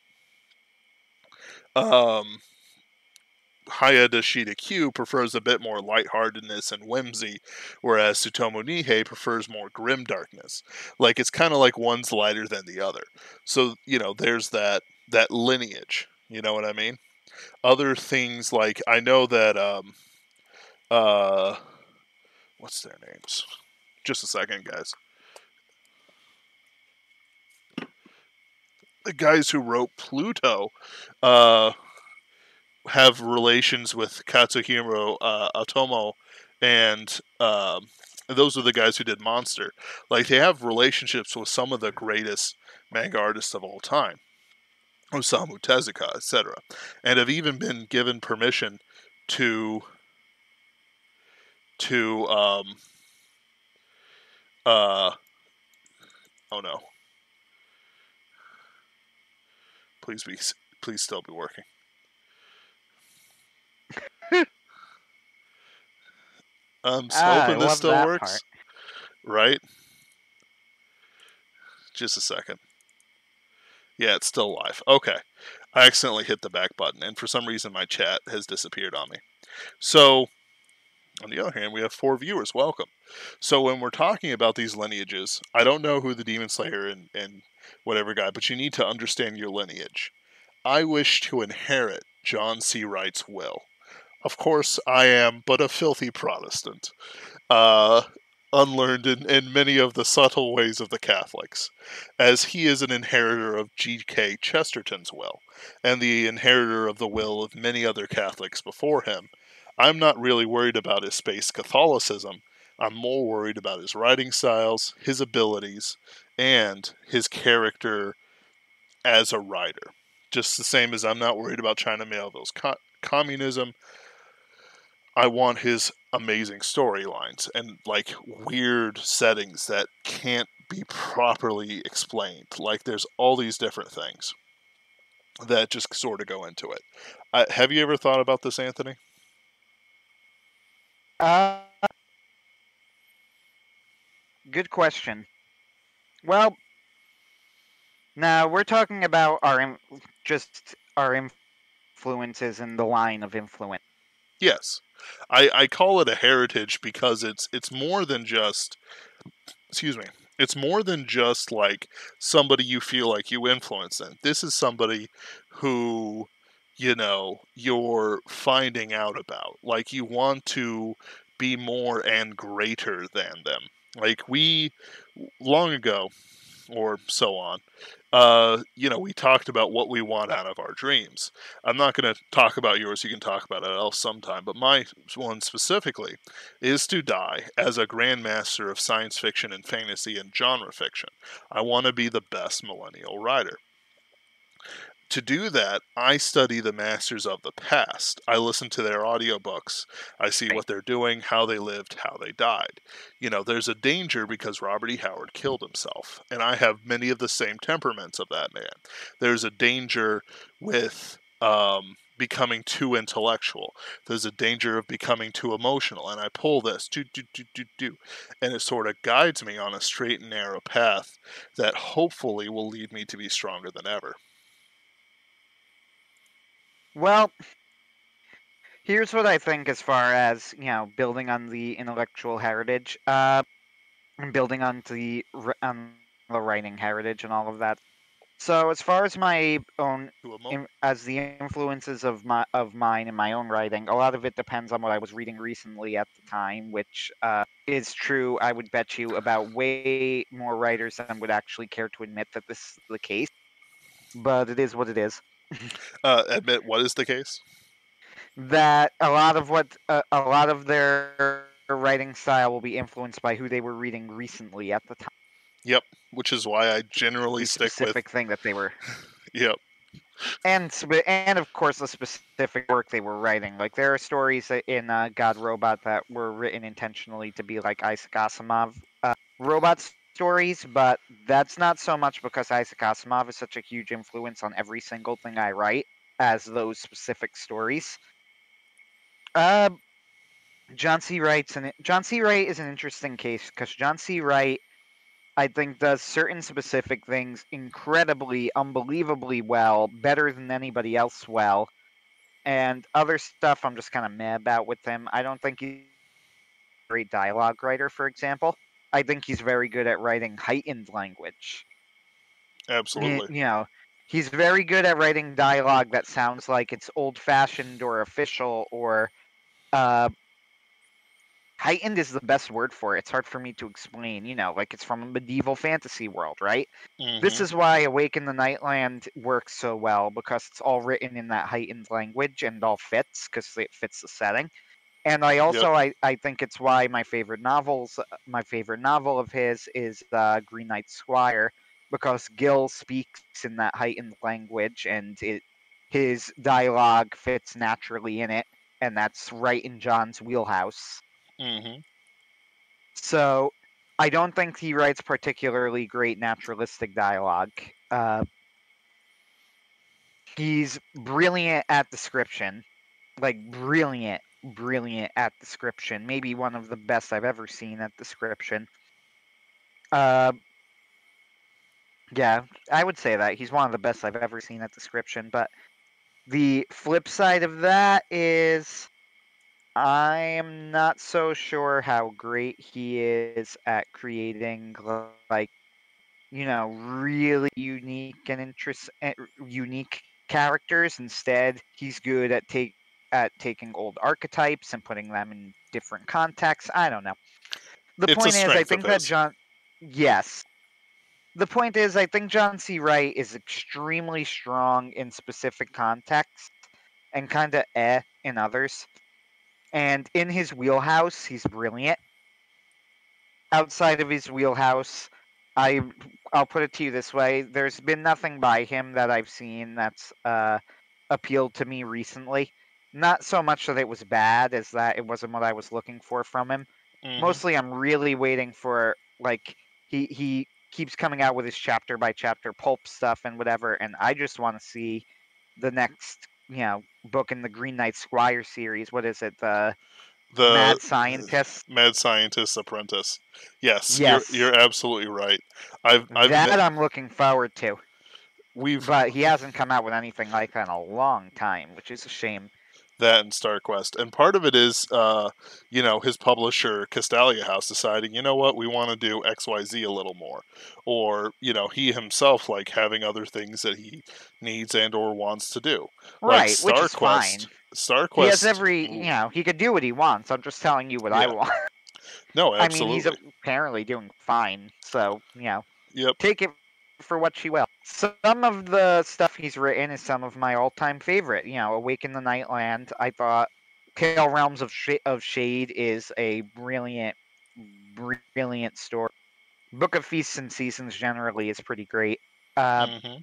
Hayadashida Q prefers a bit more lightheartedness and whimsy, whereas Tsutomu Nihei prefers more grim darkness. Like, it's kind of like one's lighter than the other. So, there's that lineage. You know what I mean? Other things like, I know that what's their names? Just a second, guys. The guys who wrote Pluto have relations with Katsuhiro Otomo, and those are the guys who did Monster. Like, they have relationships with some of the greatest manga artists of all time. Osamu Tezuka, etc., and have even been given permission to to uh oh no, please be please still be working. I'm I hoping this love still that works, part. right? Just a second. Yeah, it's still live. Okay. I accidentally hit the back button, and for some reason my chat has disappeared on me. So, on the other hand, we have 4 viewers. Welcome. So, when we're talking about these lineages, I don't know who the Demon Slayer and whatever guy, but you need to understand your lineage. I wish to inherit John C. Wright's will. Of course, I am but a filthy Protestant, uh, unlearned in many of the subtle ways of the Catholics, as he is an inheritor of G.K. Chesterton's will, and the inheritor of the will of many other Catholics before him. I'm not really worried about his space Catholicism. I'm more worried about his writing styles, his abilities, and his character as a writer. Just the same as I'm not worried about China Melville's communism. I want his amazing storylines and like weird settings that can't be properly explained. Like there's all these different things that just sort of go into it. Have you ever thought about this, Anthony? Uh, Good question. Well, now we're talking about just our influences in the line of influence. Yes. I call it a heritage because it's more than just, excuse me, it's more than just like somebody you feel like you influence them. This is somebody who, you're finding out about. Like you want to be more and greater than them. Like we, long ago, or so on. We talked about what we want out of our dreams. I'm not going to talk about yours. You can talk about it else sometime. But my one specifically is to die as a grandmaster of science fiction and fantasy and genre fiction. I want to be the best millennial writer. To do that, I study the masters of the past. I listen to their audiobooks. I see what they're doing, how they lived, how they died. There's a danger because Robert E. Howard killed himself, and I have many of the same temperaments of that man. There's a danger with becoming too intellectual. There's a danger of becoming too emotional, and I pull this, do, and it sort of guides me on a straight and narrow path that hopefully will lead me to be stronger than ever. Well, here's what I think as far as building on the intellectual heritage, and building on the writing heritage and all of that. So as far as my own as the influences of mine in my own writing, a lot of it depends on what I was reading recently at the time, which is true. I would bet you about way more writers than would actually care to admit that this is the case, but it is what it is. Admit what is the case? That a lot of their writing style will be influenced by who they were reading recently at the time. Yep, which is why I generally The stick with. specific thing that they were, Yep. and of course the specific work they were writing. Like there are stories in God Robot that were written intentionally to be like Isaac Asimov robot stories, but that's not so much because Isaac Asimov is such a huge influence on every single thing I write as those specific stories. Uh, John C. John C. Wright is an interesting case because John C. Wright, I think, does certain specific things incredibly, unbelievably well, better than anybody else well, and other stuff I'm just kind of meh about with him. I don't think he's a great dialogue writer, for example. I think he's very good at writing heightened language. Absolutely. He's very good at writing dialogue that sounds like it's old-fashioned or official or uh, heightened is the best word for it. It's hard for me to explain, like it's from a medieval fantasy world, right? This Mm-hmm. is why Awaken the Nightland works so well, because it's all written in that heightened language and all fits because it fits the setting. And Yep. I think it's why my favorite novel of his is Green Knight Squire, because Gil speaks in that heightened language, and his dialogue fits naturally in it, and that's right in John's wheelhouse. Mm-hmm. So I don't think he writes particularly great naturalistic dialogue. He's brilliant at description, like brilliant at description. Maybe one of the best I've ever seen at description. Uh, yeah, I would say that he's one of the best I've ever seen at description. But the flip side of that is I am not so sure how great he is at creating like really unique and unique characters. Instead, he's good at taking old archetypes and putting them in different contexts. I don't know. The It's a point is, I strength of think that his. John. Yes. The point is, I think John C. Wright is extremely strong in specific contexts and kind of in others. And in his wheelhouse, he's brilliant. Outside of his wheelhouse, I I'll put it to you this way: there's been nothing by him that I've seen that's appealed to me recently. Not so much that it was bad as that it wasn't what I was looking for from him. Mm-hmm. Mostly, I'm really waiting for like he keeps coming out with his chapter by chapter pulp stuff and whatever, and I just want to see the next book in the Green Knight Squire series. What is it? The The Mad Scientist. Mad Scientist's Apprentice. Yes, Yes, you're absolutely right. I've met, that I'm looking forward to. we've But he hasn't come out with anything like that in a long time, which is a shame. that in StarQuest, and part of it is his publisher Castalia House deciding, you know what, we want to do XYZ a little more, or he himself like having other things that he needs and or wants to do, like Right, which is fine. He has StarQuest. every, he could do what he wants. I'm just telling you what I Yeah, want. no, I mean, he's absolutely. apparently doing fine, so, Yep. take it for what you will. Some of the stuff he's written is some of my all-time favorite. Awaken the Nightland. I thought Pale Realms of Shade is a brilliant story. Book of Feasts and Seasons generally is pretty great. Mm-hmm.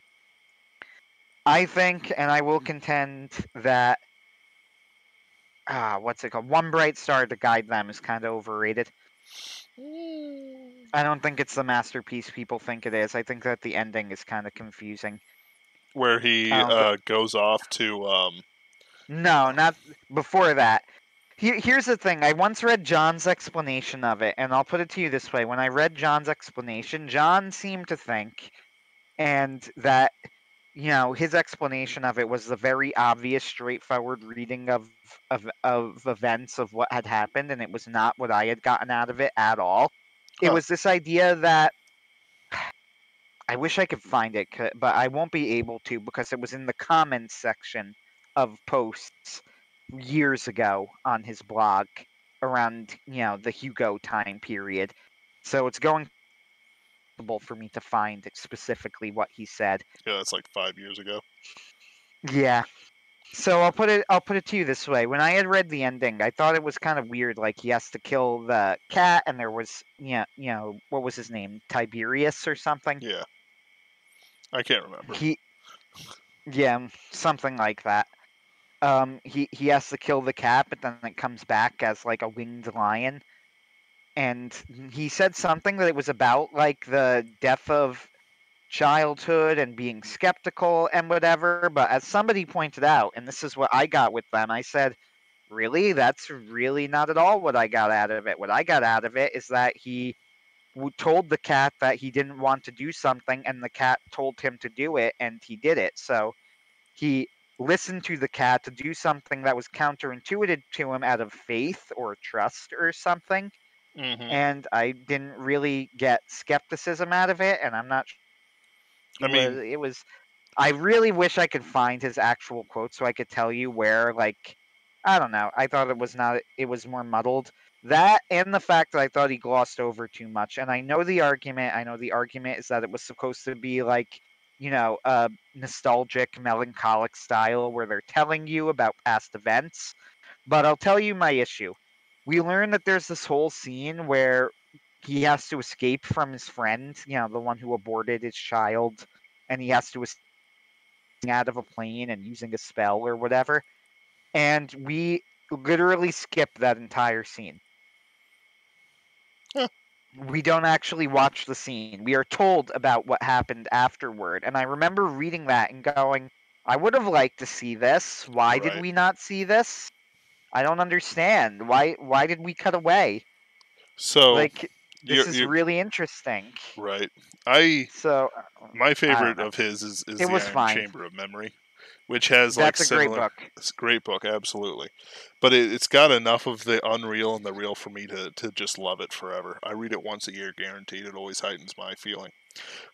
I think, and I will contend that what's it called? One Bright Star to Guide Them is kind of overrated. I don't think it's the masterpiece people think it is. I think that the ending is kind of confusing. Where I he don't. goes off to No, not before that. Here's the thing. I once read John's explanation of it, and I'll put it to you this way: when I read John's explanation, John seemed to think, and that his explanation of it was the very obvious, straightforward reading of events of what had happened, and it was not what I had gotten out of it at all. It huh. was this idea that I wish I could find it, but I won't be able to because it was in the comments section of posts years ago on his blog around the Hugo time period. So it's going to be impossible for me to find specifically what he said. Yeah, that's like 5 years ago. Yeah. So I'll put it to you this way. When I had read the ending, I thought it was kind of weird. Like he has to kill the cat, and there was what was his name, Tiberius or something. Yeah, I can't remember. He something like that. He has to kill the cat, but then it comes back as like a winged lion. And he said something that it was about like the death of childhood and being skeptical and whatever. But as somebody pointed out, and this is what I got with them, I said, really? That's really not at all what I got out of it. What I got out of it is that he told the cat that he didn't want to do something, and the cat told him to do it, and he did it. So he listened to the cat to do something that was counterintuitive to him out of faith or trust or something. Mm-hmm. And I didn't really get skepticism out of it, and I'm not I mean, it was I really wish I could find his actual quote so I could tell you where like I don't know. I thought it was more muddled. That and the fact that I thought he glossed over too much. And I know the argument. I know the argument is that it was supposed to be like, a nostalgic, melancholic style where they're telling you about past events. But I'll tell you my issue. We learn that there's this whole scene where he has to escape from his friend, the one who aborted his child, and he has to escape out of a plane and using a spell or whatever. And we literally skip that entire scene. Huh. We don't actually watch the scene. We are told about what happened afterward. And I remember reading that and going, I would have liked to see this. Why did Right. we not see this? I don't understand. Why did we cut away? So Like, this is you're really interesting. right. So, My I don't favorite know. of his is It the was Iron fine. Chamber of Memory, which has like That's a great similar. book. It's a great book, absolutely, but it's got enough of the unreal and the real for me to just love it forever. I read it once a year, guaranteed. It always heightens my feeling.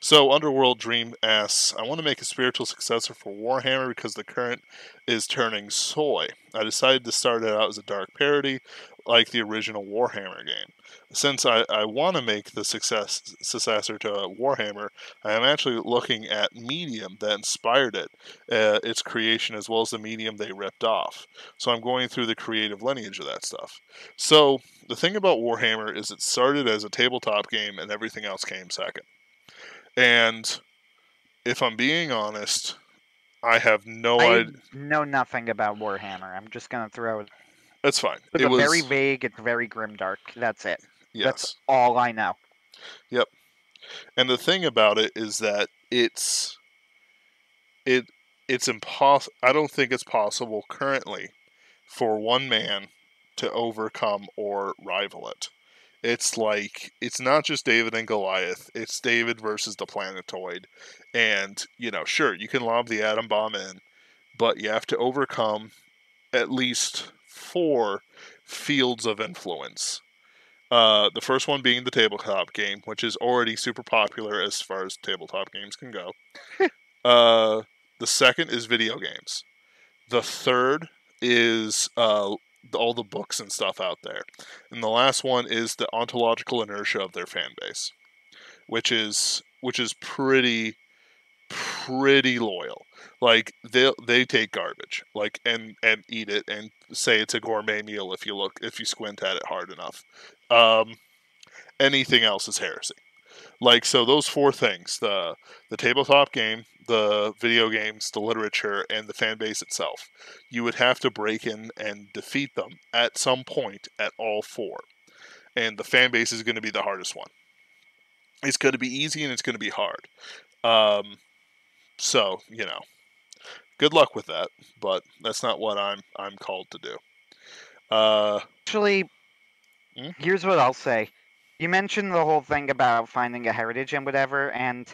So, Underworld Dream asks, I want to make a spiritual successor for Warhammer because the current is turning soy. I decided to start it out as a dark parody, like the original Warhammer game. Since I want to make the successor to Warhammer, I am actually looking at medium that inspired it, its creation, as well as the medium they ripped off. So I'm going through the creative lineage of that stuff. So the thing about Warhammer is it started as a tabletop game and everything else came second. And if I'm being honest, I have no I idea. know nothing about Warhammer. I'm just gonna throw it. That's fine. It It's very was, vague. It's very grimdark. That's it. That's yes. all I know. Yep. And the thing about it is that it it's impossible. I don't think it's possible currently for one man to overcome or rival it. It's like it's not just David and Goliath. It's David versus the planetoid, and sure, you can lob the atom bomb in, but you have to overcome at least 4 fields of influence. The first one being the tabletop game, which is already super popular as far as tabletop games can go. The second is video games. The third is all the books and stuff out there. And the last one is the ontological inertia of their fan base, which is pretty loyal. Like they take garbage, like and eat it and say it's a gourmet meal if you squint at it hard enough. Um, Anything else is heresy. Like so, those 4 things: the tabletop game, the video games, the literature, and the fan base itself. You would have to break in and defeat them at some point at all 4, and the fan base is going to be the hardest one. It's going to be easy and it's going to be hard. Um, so good luck with that, but that's not what I'm called to do. Actually, Hmm? here's what I'll say. You mentioned the whole thing about finding a heritage and whatever, and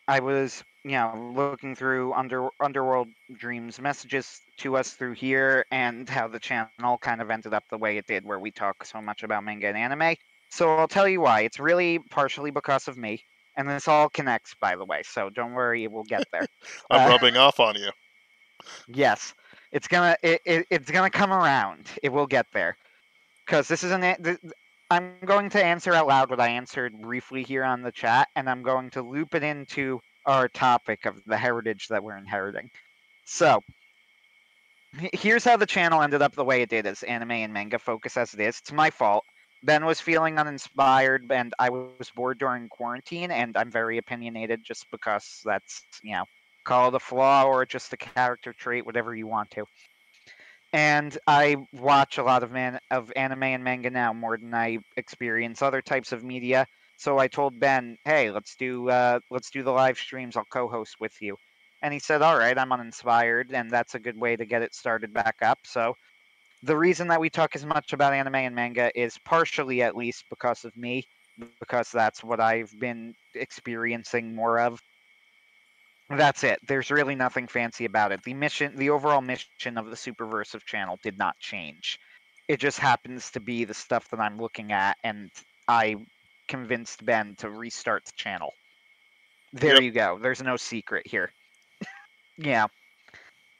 I was, looking through Underworld Dreams messages to us through here and how the channel kind of ended up the way it did, where we talk so much about manga and anime. So I'll tell you why. It's really partially because of me, and this all connects, by the way. So don't worry, it will get there. I'm Uh, rubbing off on you. yes, it's gonna come around. It will get there because this is I'm going to answer out loud what I answered briefly here on the chat, and I'm going to loop it into our topic of the heritage that we're inheriting. So, here's how the channel ended up the way it did as anime and manga focus as it is. It's my fault. Ben was feeling uninspired, and I was bored during quarantine, and I'm very opinionated just because that's, call it a flaw or just a character trait, whatever you want to. And I watch a lot of anime and manga now more than I experience other types of media. So I told Ben, "Hey, let's do the live streams. I'll co-host with you." And he said, "All right, I'm uninspired, and that's a good way to get it started back up." So the reason that we talk as much about anime and manga is partially, at least, because of me, because that's what I've been experiencing more of. That's it. There's really nothing fancy about it. The overall mission of the Superversive channel did not change. It just happens to be the stuff that I'm looking at, and I convinced Ben to restart the channel. There Yep. you go. There's no secret here. Yeah.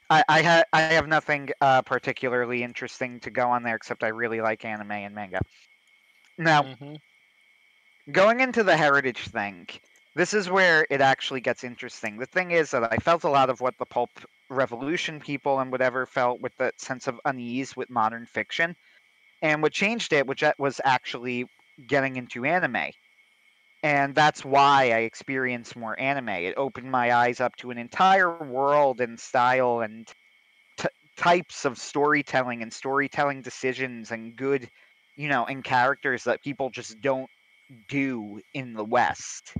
I have nothing particularly interesting to go on there except I really like anime and manga. Now, Hmm. going into the heritage thing, this is where it actually gets interesting. The thing is that I felt a lot of what the pulp revolution people and whatever felt with that sense of unease with modern fiction. And what changed it, which was actually getting into anime. And that's why I experienced more anime. It opened my eyes up to an entire world and style and types of storytelling and storytelling decisions and good, and characters that people just don't do in the West.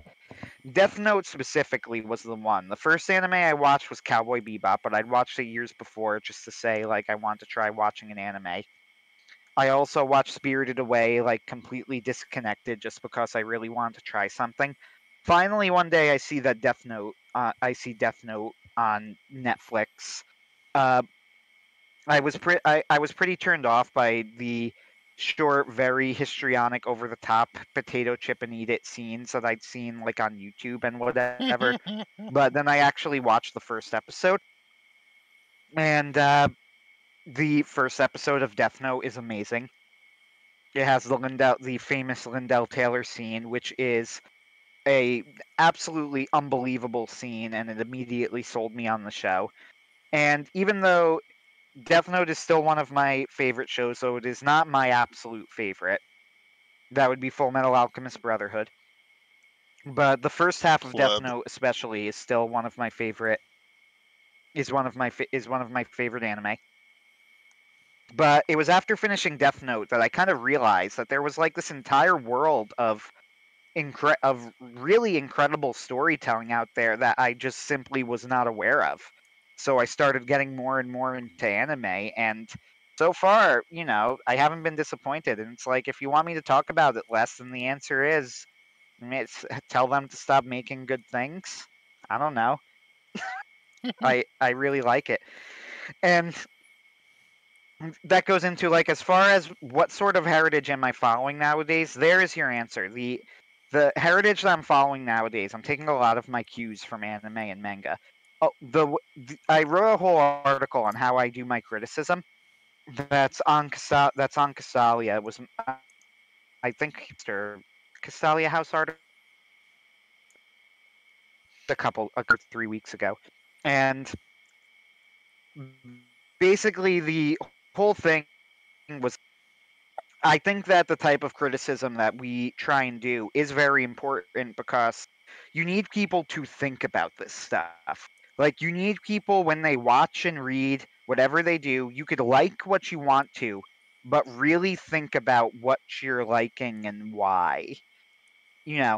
Death Note specifically was the one. The first anime I watched was Cowboy Bebop, but I'd watched it years before just to say, like, I want to try watching an anime. I also watched Spirited Away, like, completely disconnected just because I really wanted to try something. Finally, one day I see Death Note on Netflix. Uh, I was pretty turned off by the short, very histrionic, over the top potato chip and eat it scenes that I'd seen like on YouTube and whatever. But then I actually watched the first episode, and the first episode of Death Note is amazing. It has the famous Lindell Taylor scene, which is a absolutely unbelievable scene, and it immediately sold me on the show. And even though Death Note is still one of my favorite shows, though it is not my absolute favorite. That would be Full Metal Alchemist Brotherhood. But the first half of Death Pleb. Note, especially, is still one of my favorite. Is one of my favorite anime. But it was after finishing Death Note that I kind of realized that there was like this entire world of really incredible storytelling out there that I just simply was not aware of. So I started getting more and more into anime, and so far, I haven't been disappointed. And it's like, if you want me to talk about it less, then the answer is, tell them to stop making good things. I don't know. I really like it, and that goes into, like, as far as what sort of heritage am I following nowadays. There is your answer. The heritage that I'm following nowadays, I'm taking a lot of my cues from anime and manga. Oh, I wrote a whole article on how I do my criticism. That's on Castalia. It was, I think, Mr. Castalia House article or 3 weeks ago, and basically the whole thing was, I think that the type of criticism that we try and do is very important because you need people to think about this stuff. Like, you need people, when they watch and read whatever they do, you could like what you want to, but really think about what you're liking and why. You know,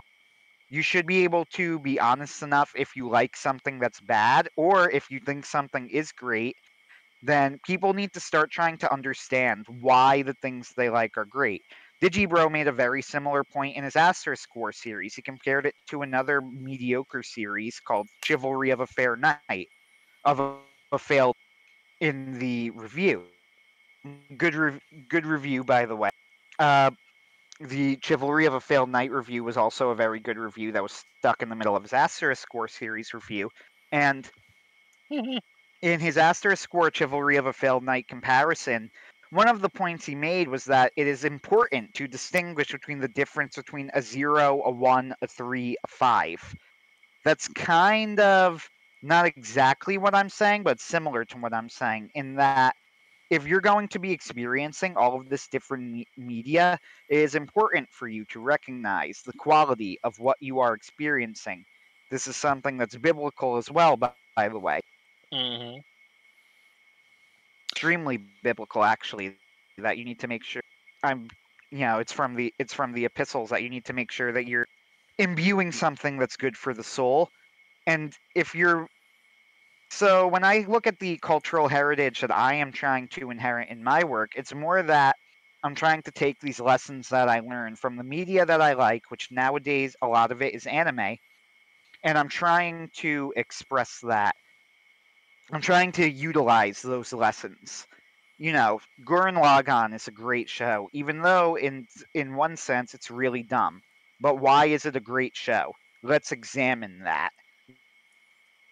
you should be able to be honest enough if you like something that's bad, or if you think something is great, then people need to start trying to understand why the things they like are great. Digibro made a very similar point in his Asterisk War series. He compared it to another mediocre series called Chivalry of a Fair Knight, of a failed in the review. Good review, by the way. Uh, the Chivalry of a Failed Knight review was also a very good review that was stuck in the middle of his Asterisk War series review. And in his Asterisk War Chivalry of a Failed Knight comparison, one of the points he made was that it is important to distinguish between the difference between a 0, a 1, a 3, a 5. That's kind of not exactly what I'm saying, but similar to what I'm saying, in that if you're going to be experiencing all of this different media, it is important for you to recognize the quality of what you are experiencing. This is something that's biblical as well, by the way. Mm-hmm. Extremely biblical, actually, that you need to make sure I'm it's from the epistles that you need to make sure that you're imbuing something that's good for the soul. And if you're so when I look at the cultural heritage that I am trying to inherit in my work, it's more that I'm trying to take these lessons that I learned from the media that I like, which nowadays a lot of it is anime, and I'm trying to express that. I'm trying to utilize those lessons. Gurren Lagann is a great show, even though in one sense it's really dumb. But why is it a great show? Let's examine that.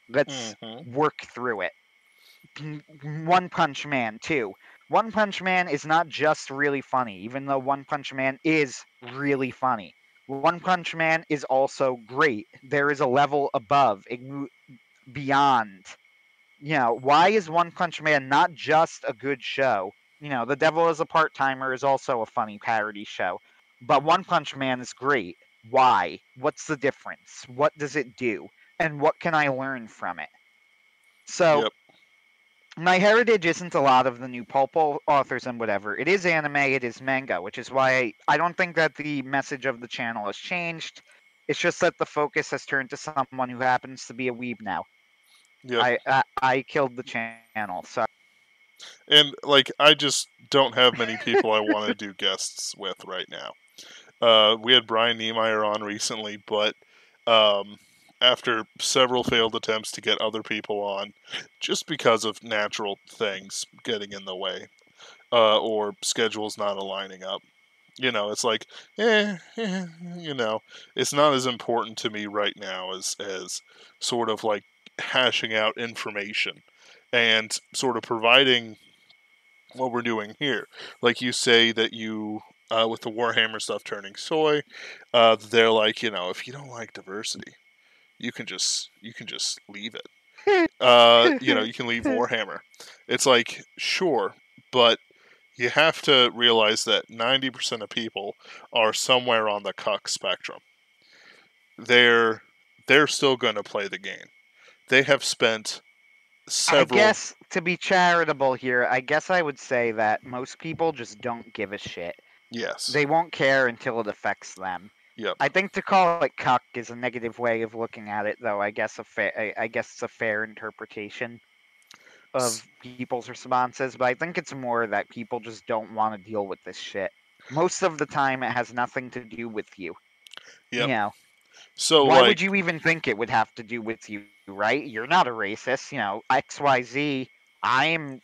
Let's Mm-hmm. work through it. One Punch Man too. One Punch Man is not just really funny, even though One Punch Man is really funny. One Punch Man is also great. There is a level above, beyond. Why is One Punch Man not just a good show? The Devil is a Part-Timer is also a funny parody show. but One Punch Man is great. Why? What's the difference? What does it do? And what can I learn from it? So, Yep. my heritage isn't a lot of the new pulp authors and whatever. It is anime, it is manga, which is why I don't think that the message of the channel has changed. It's just that the focus has turned to someone who happens to be a weeb now. Yep. I killed the channel. Sorry. And like, I just don't have many people I want to do guests with right now. We had Brian Niemeyer on recently, but after several failed attempts to get other people on, just because of natural things getting in the way, or schedules not aligning up, it's like, it's not as important to me right now as sort of like hashing out information and sort of providing what we're doing here. Like you say that you, with the Warhammer stuff turning soy, they're like, if you don't like diversity, you can just leave it. You can leave Warhammer. It's like, sure, but you have to realize that 90% of people are somewhere on the cuck spectrum. They're they're still going to play the game. They have spent I several. guess to be charitable here, I guess I would say that most people just don't give a shit. Yes. They won't care until it affects them. Yep. I think to call it cuck is a negative way of looking at it, though. I guess it's a fair interpretation of people's responses, but I think it's more that people just don't want to deal with this shit. Most of the time, it has nothing to do with you. You Yep. know, So why would like, you even think it would have to do with you, right? You're not a racist. XYZ. I'm,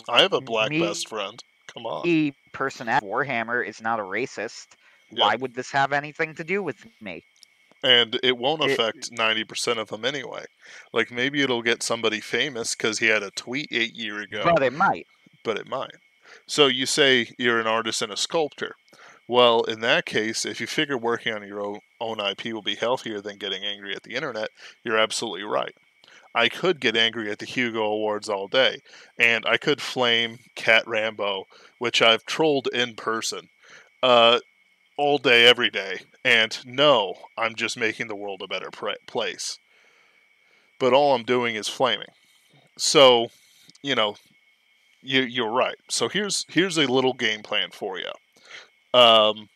I have a black best me friend. Come on. person at Warhammer is not a racist. Yep. Why would this have anything to do with me? And it won't It, affect 90% of them anyway. Like, maybe it'll get somebody famous because he had a tweet 8 years ago, but it might. but it might. So you say you're an artist and a sculptor. Well, in that case, if you figure working on your own IP will be healthier than getting angry at the internet, you're absolutely right. I could get angry at the Hugo Awards all day, and I could flame Cat Rambo, which I've trolled in person, uh, all day, every day. And no, I'm just making the world a better place. But all I'm doing is flaming. So, you know, you're right. So here's a little game plan for you. Um,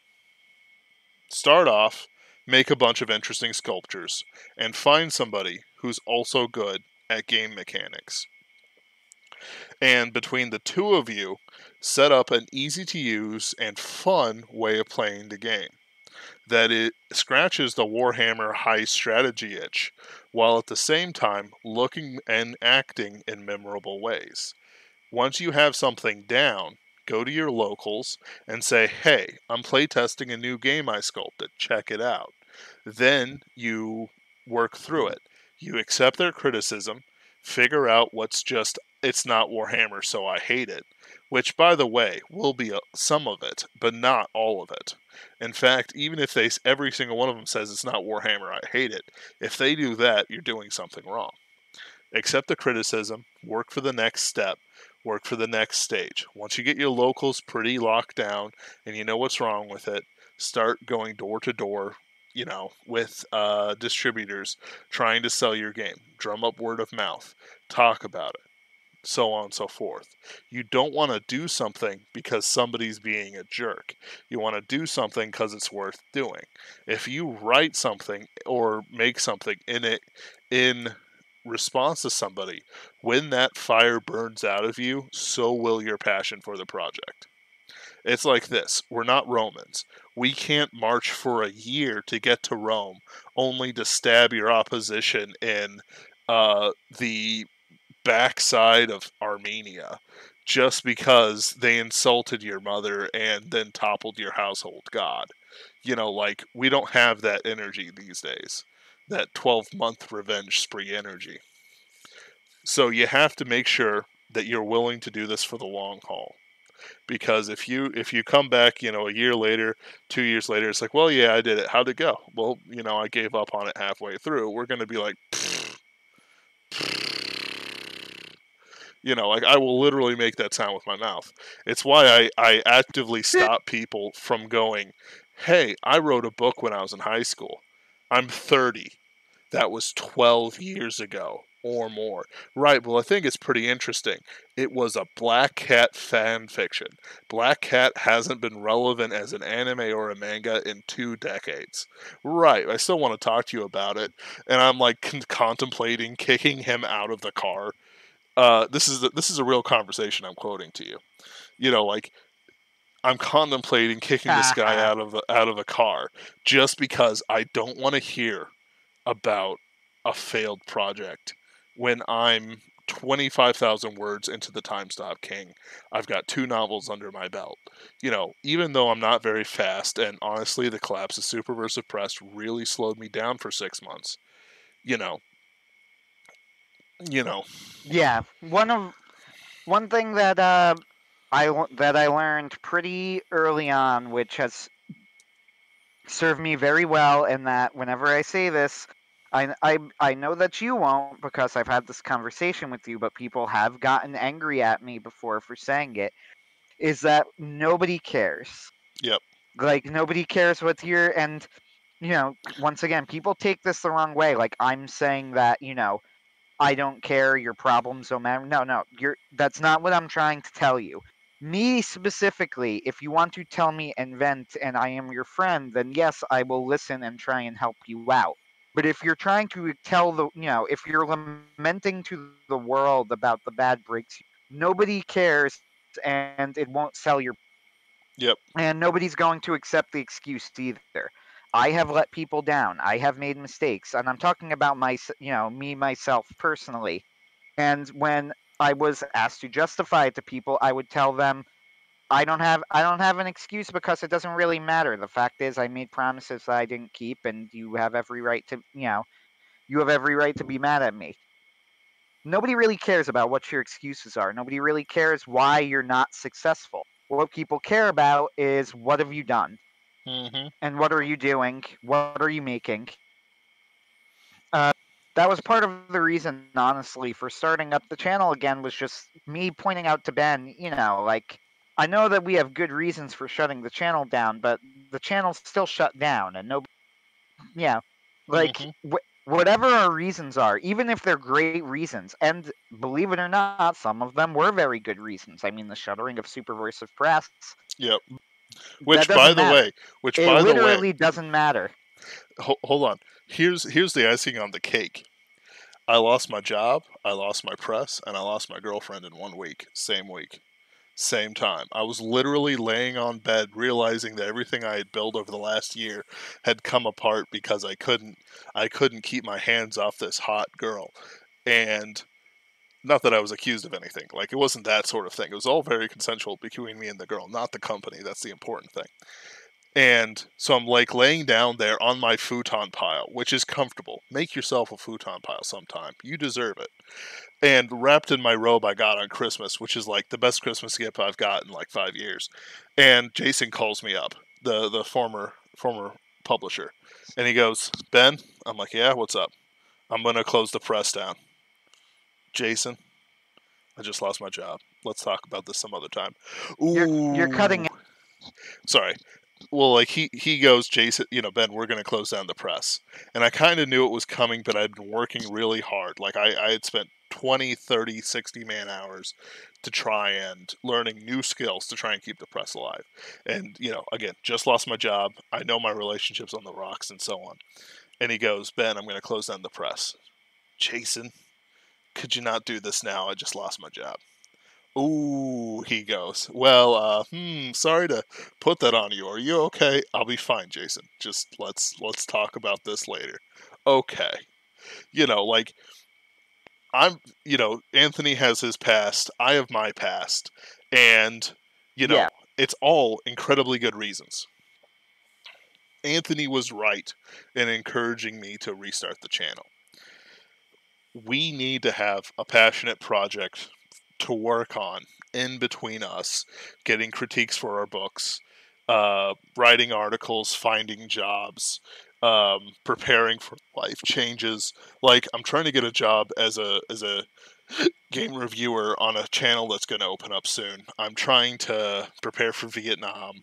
Start off, make a bunch of interesting sculptures, and find somebody who's also good at game mechanics. And between the two of you, set up an easy to use and fun way of playing the game. That it scratches the Warhammer high strategy itch, while at the same time looking and acting in memorable ways. Once you have something down, go to your locals and say, hey, I'm playtesting a new game I sculpted, check it out. Then you work through it. You accept their criticism, figure out what's just, it's not Warhammer, so I hate it. Which, by the way, will be some of it, but not all of it. In fact, even if every single one of them says it's not Warhammer, I hate it, if they do that, you're doing something wrong. Accept the criticism, work for the next step, work for the next stage. Once you get your locals pretty locked down and you know what's wrong with it, start going door to door, with distributors trying to sell your game. Drum up word of mouth, talk about it, so on and so forth. You don't want to do something because somebody's being a jerk. You want to do something because it's worth doing. If you write something or make something in response to somebody, when that fire burns out of you, so will your passion for the project. It's like this: we're not Romans. We can't march for a year to get to Rome only to stab your opposition in the backside of Armenia just because they insulted your mother and then toppled your household god. Like, we don't have that energy these days. That 12-month revenge spree energy. So you have to make sure that you're willing to do this for the long haul. Because if you come back, a year later, 2 years later, it's like, well, yeah, I did it. How'd it go? Well, I gave up on it halfway through. We're going to be like, Like I will literally make that sound with my mouth. It's why I actively stop people from going, hey, I wrote a book when I was in high school. I'm 30. That was 12 years ago or more. Right, well, I think it's pretty interesting. It was a Black Cat fan fiction. Black Cat hasn't been relevant as an anime or a manga in 2 decades. Right, I still want to talk to you about it, and I'm like contemplating kicking him out of the car. This is a real conversation I'm quoting to you. Like I'm contemplating kicking this guy out of the car just because I don't want to hear about a failed project when I'm 25,000 words into the Time Stop King. I've got 2 novels under my belt. Even though I'm not very fast, and honestly, the collapse of Superversive Press really slowed me down for 6 months. You know, you know. Yeah, one thing that I learned pretty early on, which has served me very well, and that whenever I say this, I know that you won't because I've had this conversation with you, but people have gotten angry at me before for saying it, is that nobody cares. Yep. Like nobody cares what you're and once again, people take this the wrong way. Like I'm saying that, I don't care, your problems don't matter. No, no, that's not what I'm trying to tell you. Me specifically, if you want to tell me and vent and I am your friend, then yes, I will listen and try and help you out. But if you're trying to tell if you're lamenting to the world about the bad breaks, nobody cares and it won't sell your Yep. and nobody's going to accept the excuse either. I have let people down. I have made mistakes, and I'm talking about me myself personally. And when I was asked to justify it to people, I would tell them I don't have an excuse because it doesn't really matter. The fact is I made promises that I didn't keep, and you have every right to be mad at me. Nobody really cares about what your excuses are. Nobody really cares why you're not successful. What people care about is what have you done Mm-hmm. and what are you doing? What are you making? Uh, that was part of the reason, honestly, for starting up the channel again was just me pointing out to Ben, like I know that we have good reasons for shutting the channel down, but the channel's still shut down, and nobody, yeah, like Mm-hmm. whatever our reasons are, even if they're great reasons, and believe it or not, some of them were very good reasons. I mean, the shuttering of Superversive Press, Yep. that Which, by doesn't the matter. way, which, It by the way, literally doesn't matter. hold on. Here's the icing on the cake. I lost my job, I lost my press, and I lost my girlfriend in 1 week. Same week. Same time. I was literally laying on bed realizing that everything I had built over the last year had come apart because I couldn't keep my hands off this hot girl. And not that I was accused of anything. Like it wasn't that sort of thing. It was all very consensual between me and the girl, not the company. That's the important thing. And so I'm like laying down there on my futon pile, which is comfortable. Make yourself a futon pile sometime. You deserve it. And wrapped in my robe I got on Christmas, which is like the best Christmas gift I've got in like 5 years. And Jason calls me up, the former publisher, and he goes, "Ben," I'm like, "Yeah, what's up?" "I'm gonna close the press down." "Jason, I just lost my job. Let's talk about this some other time." You're cutting Ooh, sorry. Well, like he goes, "Jason, Ben, we're going to close down the press." And I kind of knew it was coming, but I'd been working really hard. Like I had spent 20, 30, 60 man hours to try and learning new skills to try and keep the press alive. And, again, just lost my job. I know my relationships on the rocks and so on. And he goes, "Ben, I'm going to close down the press." "Jason, could you not do this now? I just lost my job." "Ooh," he goes. "Well, sorry to put that on you. Are you okay?" "I'll be fine, Jason. Just let's talk about this later." "Okay." Like I'm, Anthony has his past, I have my past, and you Yeah. know, it's all incredibly good reasons. Anthony was right in encouraging me to restart the channel. We need to have a passionate project to work on in between us, getting critiques for our books, writing articles, finding jobs, preparing for life changes. Like I'm trying to get a job as a game reviewer on a channel that's going to open up soon. I'm trying to prepare for Vietnam,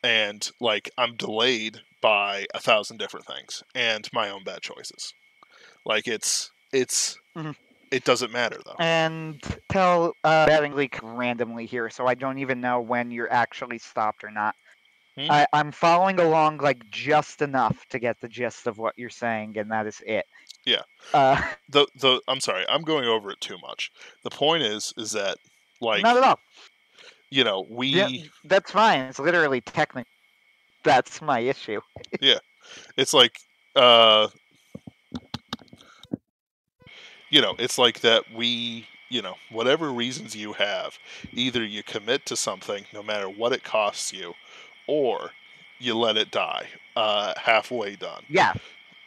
and like I'm delayed by 1,000 different things and my own bad choices. Like it doesn't matter though. And tell betting leak randomly here, so I don't even know when you're actually stopped or not. I'm following along like just enough to get the gist of what you're saying, and that is it. Yeah. I'm sorry, I'm going over it too much. The point is that like not at all. Yeah, that's fine. It's literally technically that's my issue. Yeah, it's like it's like that we whatever reasons you have, either you commit to something no matter what it costs you, or you let it die halfway done. Yeah.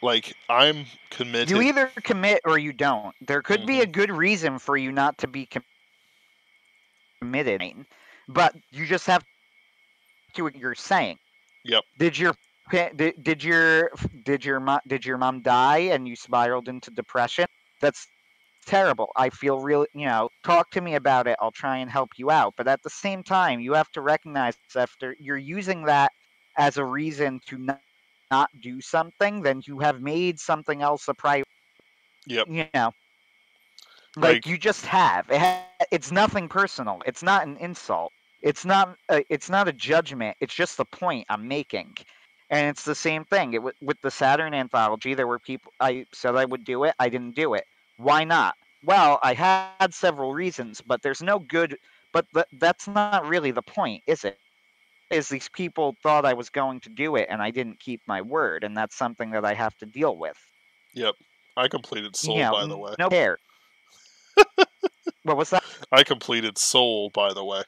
Like, I'm committed. You either commit or you don't. There could be a good reason for you not to be committed, but you just have to what you're saying. Yep. Did your mom die and you spiraled into depression? That's terrible. I feel really, talk to me about it. I'll try and help you out. But at the same time, you have to recognize after you're using that as a reason to not do something, then you have made something else a priority. Yep. Like you just have. It's nothing personal. It's not an insult. It's not a judgment. It's just the point I'm making. And it's the same thing. With the Saturn anthology, there were people. I said I would do it. I didn't do it. Why not? Well, I had several reasons, but there's no good. But that's not really the point, is it? Is these people thought I was going to do it, and I didn't keep my word, and that's something that I have to deal with. Yep. I completed Soul, by the way. No care. What was that? I completed Soul, by the way.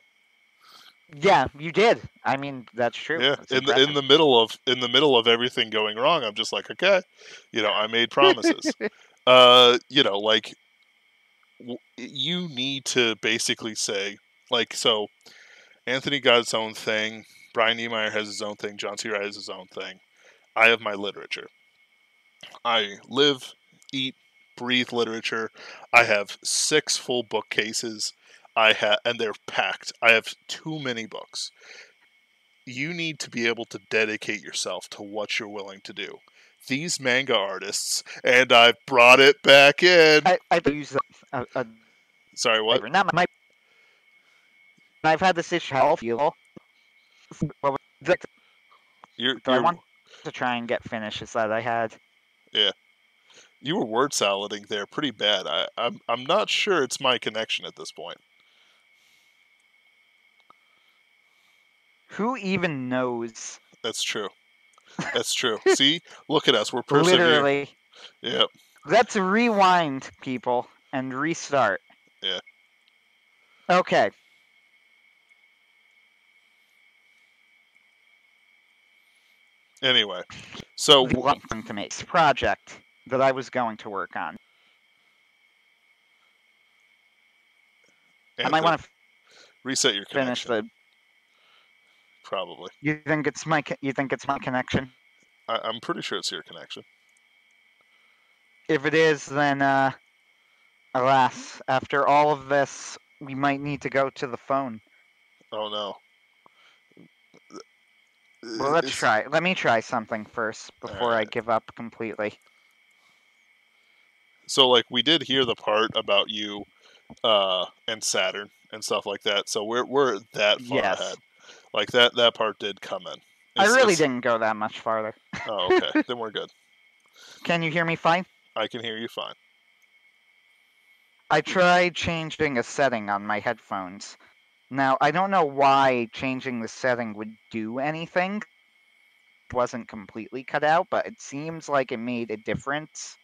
Yeah, you did. I mean, that's true. Yeah, that's in the middle of everything going wrong, I'm just like, okay, I made promises. Like you need to basically say, like, so Anthony got his own thing, Brian Niemeyer has his own thing, John C. Wright has his own thing. I have my literature. I live, eat, breathe literature. I have 6 full bookcases. And they're packed. I have too many books. You need to be able to dedicate yourself to what you're willing to do. These manga artists, and I've brought it back in. I use sorry, what? Not my. I've had this issue. I feel. I want to try and get finishes that I had. Yeah, you were word salading there pretty bad. I'm not sure it's my connection at this point. Who even knows? That's true. That's true. See? Look at us. We're persevering. Literally. Yep. Let's rewind, people, and restart. Yeah. Okay. Anyway, so to make this project that I was going to work on. Anthony, I might want to reset your finish connection. Probably. You think it's my connection? I'm pretty sure it's your connection. If it is, then alas, after all of this, we might need to go to the phone. Oh no. Well, let's try. Let me try something first before I give up completely. So, like, we did hear the part about you and Saturn and stuff like that. So we're that far ahead. Like that part did come in. I really didn't go that much farther. Oh, okay. Then we're good. Can you hear me fine? I can hear you fine. I tried changing a setting on my headphones. Now, I don't know why changing the setting would do anything. It wasn't completely cut out, but it seems like it made a difference.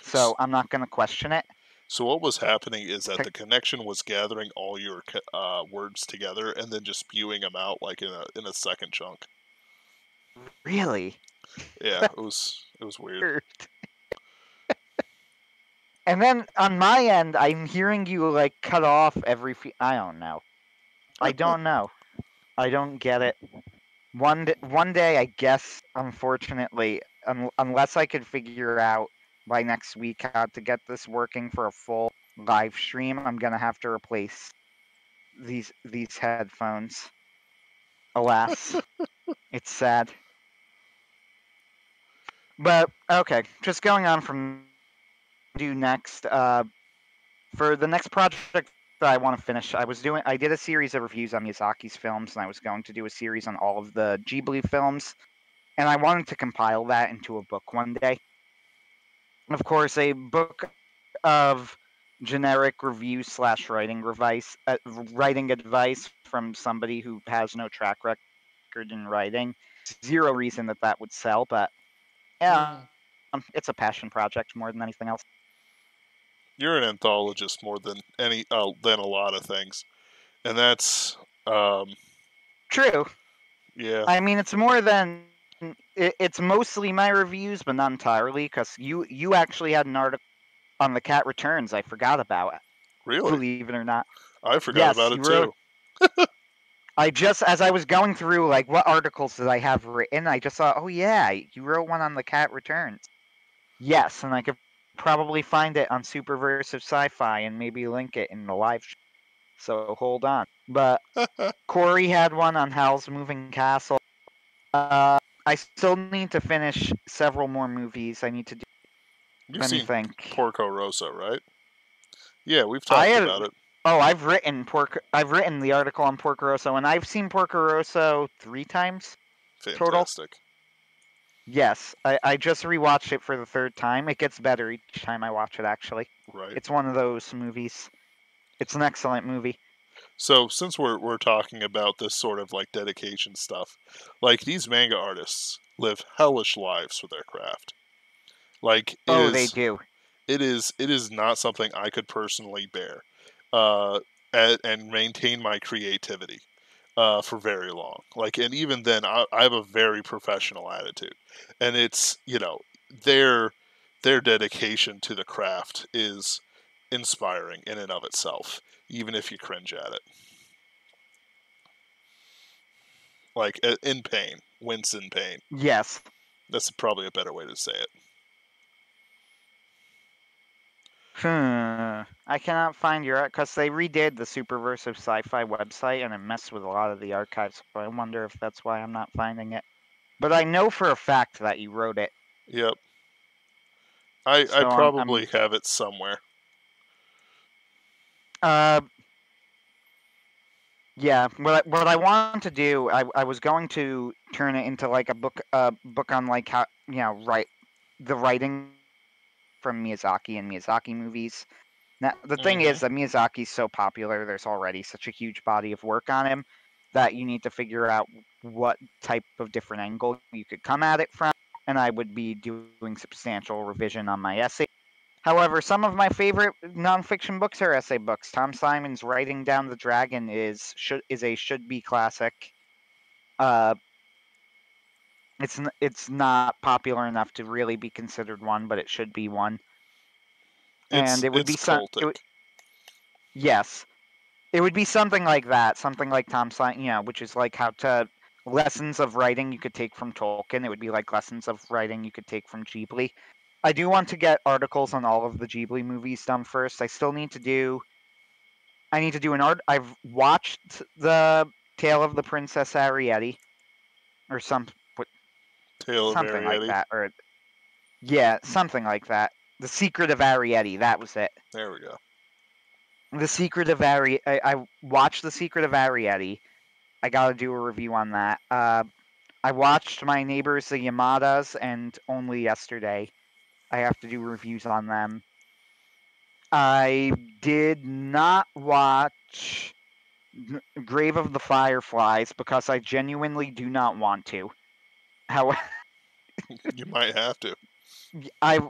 So I'm not going to question it. So what was happening is that the connection was gathering all your words together and then just spewing them out like in a second chunk. Really? Yeah, it was weird. And then on my end, I'm hearing you like cut off every. I don't know. I don't know. I don't get it. One day, I guess, unfortunately, unless I could figure out by next week how to get this working for a full Livestream, I'm gonna have to replace these headphones. Alas, it's sad. But okay, just going on from do next. For the next project that I want to finish, I did a series of reviews on Miyazaki's films, and I was going to do a series on all of the Ghibli films, and I wanted to compile that into a book one day. Of course, a book of generic review / writing advice from somebody who has no track record in writing. Zero reason that would sell, but yeah, it's a passion project more than anything else. You're an anthologist more than than a lot of things, and that's True. yeah. I mean, it's more than it's mostly my reviews, but not entirely, because you actually had an article on the Cat Returns I forgot about. Really? Believe it or not. I forgot Yes, about you it wrote. too. As I was going through, like, what articles did I have written, I just thought, oh yeah, you wrote one on the Cat Returns. Yes, and I could probably find it on Superversive Sci-Fi and maybe link it in the live show. So hold on. But Corey had one on Howl's Moving Castle. I still need to finish several more movies. I need to do. You've Let me seen think. Porco Rosso, right? Yeah, we've talked about it. Oh, I've written the article on Porco Rosso, and I've seen Porco Rosso 3 times total. Fantastic. Yes, I just rewatched it for the 3rd time. It gets better each time I watch it, actually. Right. It's one of those movies. It's an excellent movie. So since we're talking about this sort of like dedication stuff, like these manga artists live hellish lives for their craft. Like They do. it is not something I could personally bear, and maintain my creativity, for very long. Like, and even then, I have a very professional attitude, and it's their dedication to the craft is inspiring in and of itself, even if you cringe at it. Like in pain, wince in pain. Yes. That's probably a better way to say it. I cannot find your art because they redid the Superversive Sci-Fi website and it messed with a lot of the archives. So I wonder if that's why I'm not finding it. But I know for a fact that you wrote it. Yep. I So probably have it somewhere. Yeah. What I want to do, I was going to turn it into like a book on like how write the writing from Miyazaki and Miyazaki movies. Now, the thing is that Miyazaki's so popular, there's already such a huge body of work on him that you need to figure out what type of different angle you could come at it from, and I would be doing substantial revision on my essay. However, some of my favorite nonfiction books are essay books. Tom Simon's Writing Down the Dragon is a should-be classic. It's not popular enough to really be considered one, but it should be one. And it would be cultic. Yes, it would be something like that, something like Tom Simon, which is like lessons of writing you could take from Tolkien. It would be like lessons of writing you could take from Ghibli. I do want to get articles on all of the Ghibli movies done first. I need to do an art. I've watched the Tale of the Princess Arrietty, or something like that, or yeah, something like that. The Secret of Arrietty, that was it. There we go. The Secret of Arrietty. I watched The Secret of Arrietty. I got to do a review on that. I watched My Neighbors the Yamadas, and only yesterday I have to do reviews on them. I did not watch Grave of the Fireflies because I genuinely do not want to. However, you might have to. I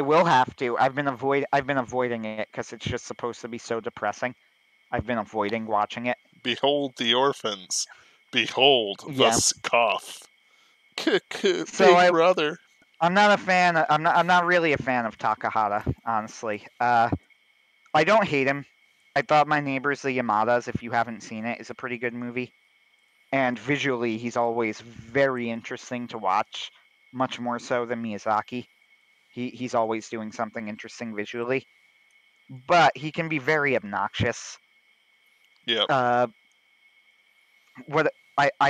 will have to. I've been avoiding it because it's just supposed to be so depressing. I've been avoiding watching it. Behold the orphans. Behold the cough. Big brother. I'm not a fan. I'm not really a fan of Takahata, honestly. I don't hate him. I thought My Neighbors the Yamadas, if you haven't seen it, is a pretty good movie. And visually, he's always very interesting to watch, much more so than Miyazaki. He's always doing something interesting visually. but he can be very obnoxious. Yep. I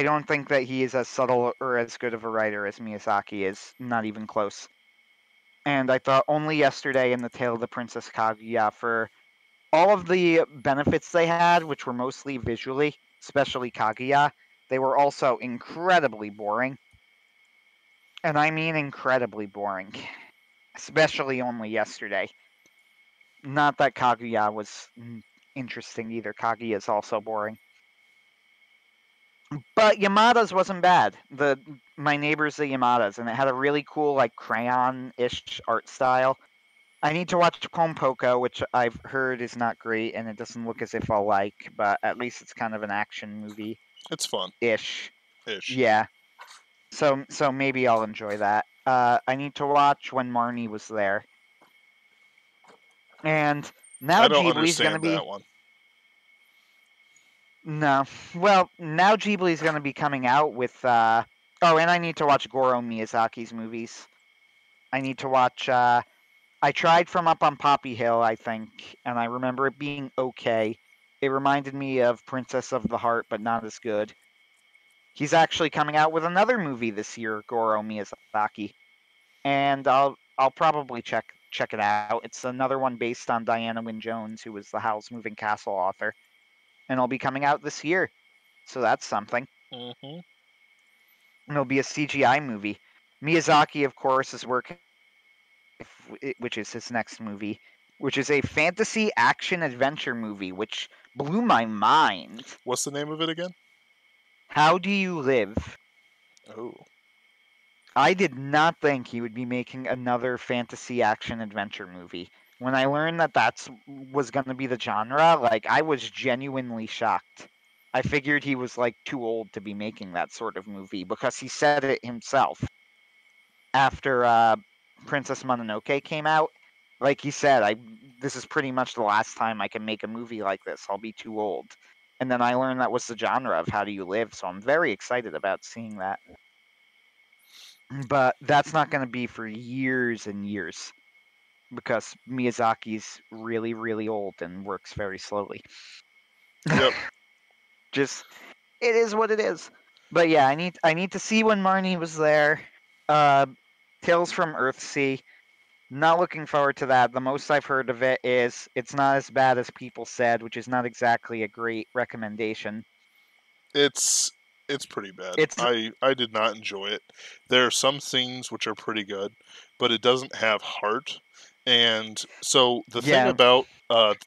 don't think that he is as subtle or as good of a writer as Miyazaki is, not even close. And I thought only yesterday in The Tale of the Princess Kaguya, for all of the benefits they had, which were mostly visually, especially Kaguya, they were also incredibly boring. And I mean incredibly boring. Especially only yesterday. Not that Kaguya was interesting either. Kaguya is also boring. But Yamada's wasn't bad. My neighbors, the Yamadas, and it had a really cool like crayon-ish art style. I need to watch Pompoko, which I've heard is not great, and it doesn't look as if I'll like. But at least it's kind of an action movie It's fun. ish. Ish. Yeah. So maybe I'll enjoy that. I need to watch When Marnie Was There. And now I don't Ghibli's gonna understand be that one. no. Well, now Ghibli's gonna be coming out with oh, and I need to watch Goro Miyazaki's movies. I need to watch I tried From Up on Poppy Hill, I think, and I remember it being okay. It reminded me of Princess of the Heart, but not as good. He's actually coming out with another movie this year, Goro Miyazaki, and I'll probably check it out. It's another one based on Diana Wynne Jones, who was the Howl's Moving Castle author, and it'll be coming out this year. So that's something. Mm-hmm. And it'll be a CGI movie. Miyazaki, of course, is working, which is his next movie, which is a fantasy action adventure movie, which blew my mind. What's the name of it again? How Do You Live? Oh. I did not think he would be making another fantasy action adventure movie. When I learned that was going to be the genre, like I was genuinely shocked. I figured he was like too old to be making that sort of movie because he said it himself after Princess Mononoke came out. Like he said, this is pretty much the last time I can make a movie like this. I'll be too old. And then I learned that was the genre of How Do You Live, so I'm very excited about seeing that. But that's not going to be for years and years because Miyazaki's really, really old and works very slowly. Yep. Just it is what it is. But yeah, I need to see When Marnie Was There. Tales from Earthsea. Not looking forward to that. The most I've heard of it is it's not as bad as people said, which is not exactly a great recommendation. It's pretty bad. It's I did not enjoy it. There are some scenes which are pretty good, but it doesn't have heart. And so the thing yeah. about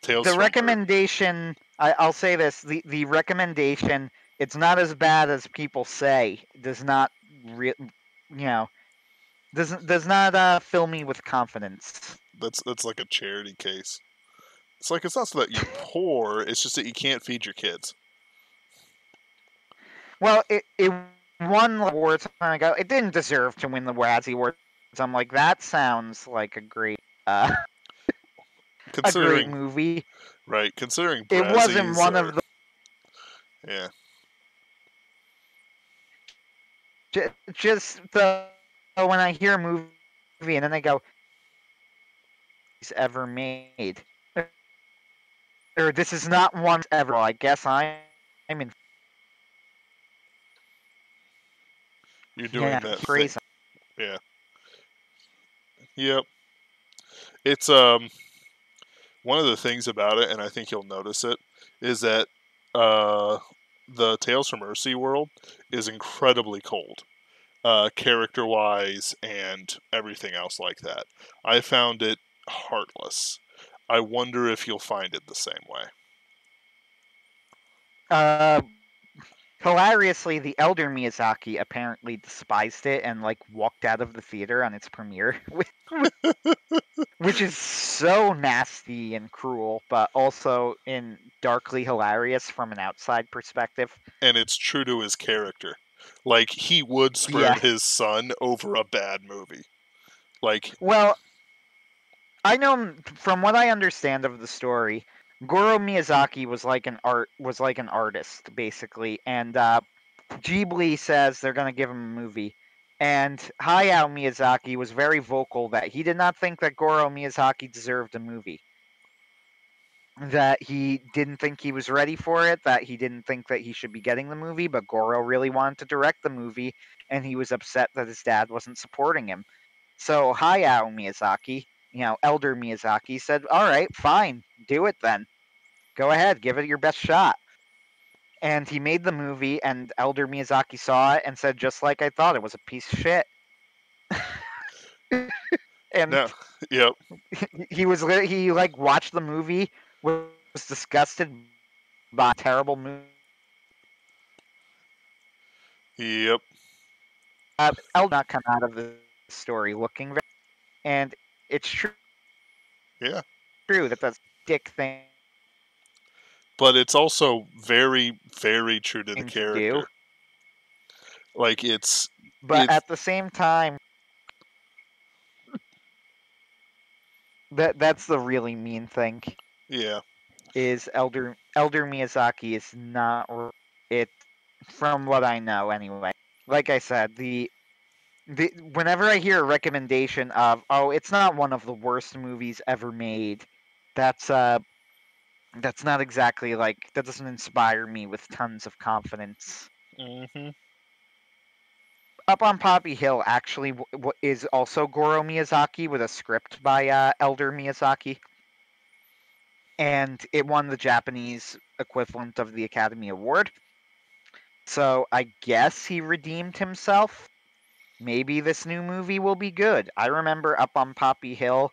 Tales The from recommendation. I'll say this: the recommendation. It's not as bad as people say. Does not does not fill me with confidence. that's like a charity case. It's like it's not so that you're poor. It's just that you can't feed your kids. Well, it won awards time ago. It didn't deserve to win the Razzie Awards. I'm like, that sounds like a great Considering movie. right, considering It wasn't one of the yeah. just the when I hear a movie and then I go, "He's ever made," or "This is not one ever." Well, I guess I'm in. You're doing that thing. Phrase. Yeah. Yep. It's one of the things about it, and I think you'll notice it, is that the Tales from Earthsea world is incredibly cold, character-wise and everything else like that. I found it heartless. I wonder if you'll find it the same way. Hilariously, the elder Miyazaki apparently despised it and like walked out of the theater on its premiere, which is so nasty and cruel, but also in darkly hilarious from an outside perspective. And it's true to his character. Like, he would spurn his son over a bad movie. Like, well, I know from what I understand of the story, Goro Miyazaki was like an artist basically, and Ghibli says they're going to give him a movie. And Hayao Miyazaki was very vocal that he did not think that Goro Miyazaki deserved a movie. that he didn't think he was ready for it, that he didn't think that he should be getting the movie, but Goro really wanted to direct the movie, and he was upset that his dad wasn't supporting him. So Hayao Miyazaki, Elder Miyazaki, said, "All right, fine, do it then. Go ahead, give it your best shot." And he made the movie, and Elder Miyazaki saw it and said, "Just like I thought, it was a piece of shit." And No. Yep. he like watched the movie, was disgusted by terrible movie. Yep. Elder not come out of the story looking very, and it's Yeah. true that that's dick thing But it's also very, very true to the to do. character. Like it's But at the same time, that's the really mean thing. yeah. Is Elder Miyazaki is not it, from what I know anyway. Like I said, the whenever I hear a recommendation of, oh, it's not one of the worst movies ever made, that's not exactly like, that doesn't inspire me with tons of confidence. Mm-hmm. Up on Poppy Hill actually is also Goro Miyazaki with a script by Elder Miyazaki, and it won the Japanese equivalent of the Academy Award. So I guess he redeemed himself. Maybe this new movie will be good. I remember Up on Poppy Hill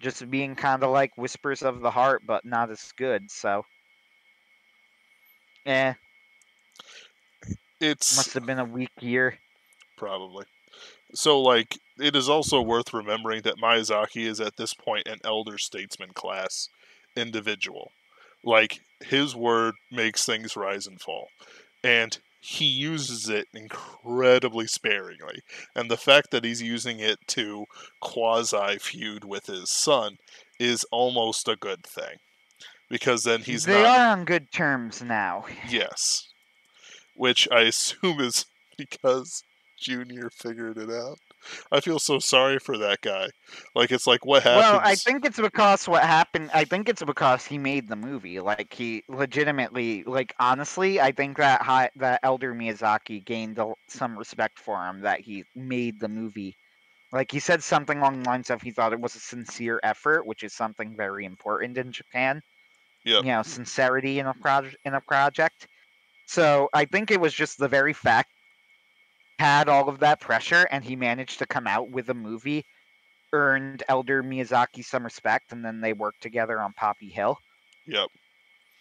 just being kind of like Whispers of the Heart, but not as good. So, It's must have been a weak year. probably. So, like, it is also worth remembering that Miyazaki is at this point an elder statesman class individual. Like, his word makes things rise and fall. And he uses it incredibly sparingly. And the fact that he's using it to quasi feud with his son is almost a good thing. Because then he's They not. are on good terms now. Yes. Which I assume is because Junior figured it out. I feel so sorry for that guy. Like, it's like, what Well, I happens? think it's because what happened. I think it's because he made the movie. Like, he legitimately, like, honestly, I think that Elder Miyazaki gained some respect for him, that he made the movie. Like, he said something along the lines of, he thought it was a sincere effort, which is something very important in Japan. Yep. Sincerity in a project. So I think it was just the very fact he had all of that pressure, and he managed to come out with a movie, earned Elder Miyazaki some respect, and then they worked together on Poppy Hill. Yep.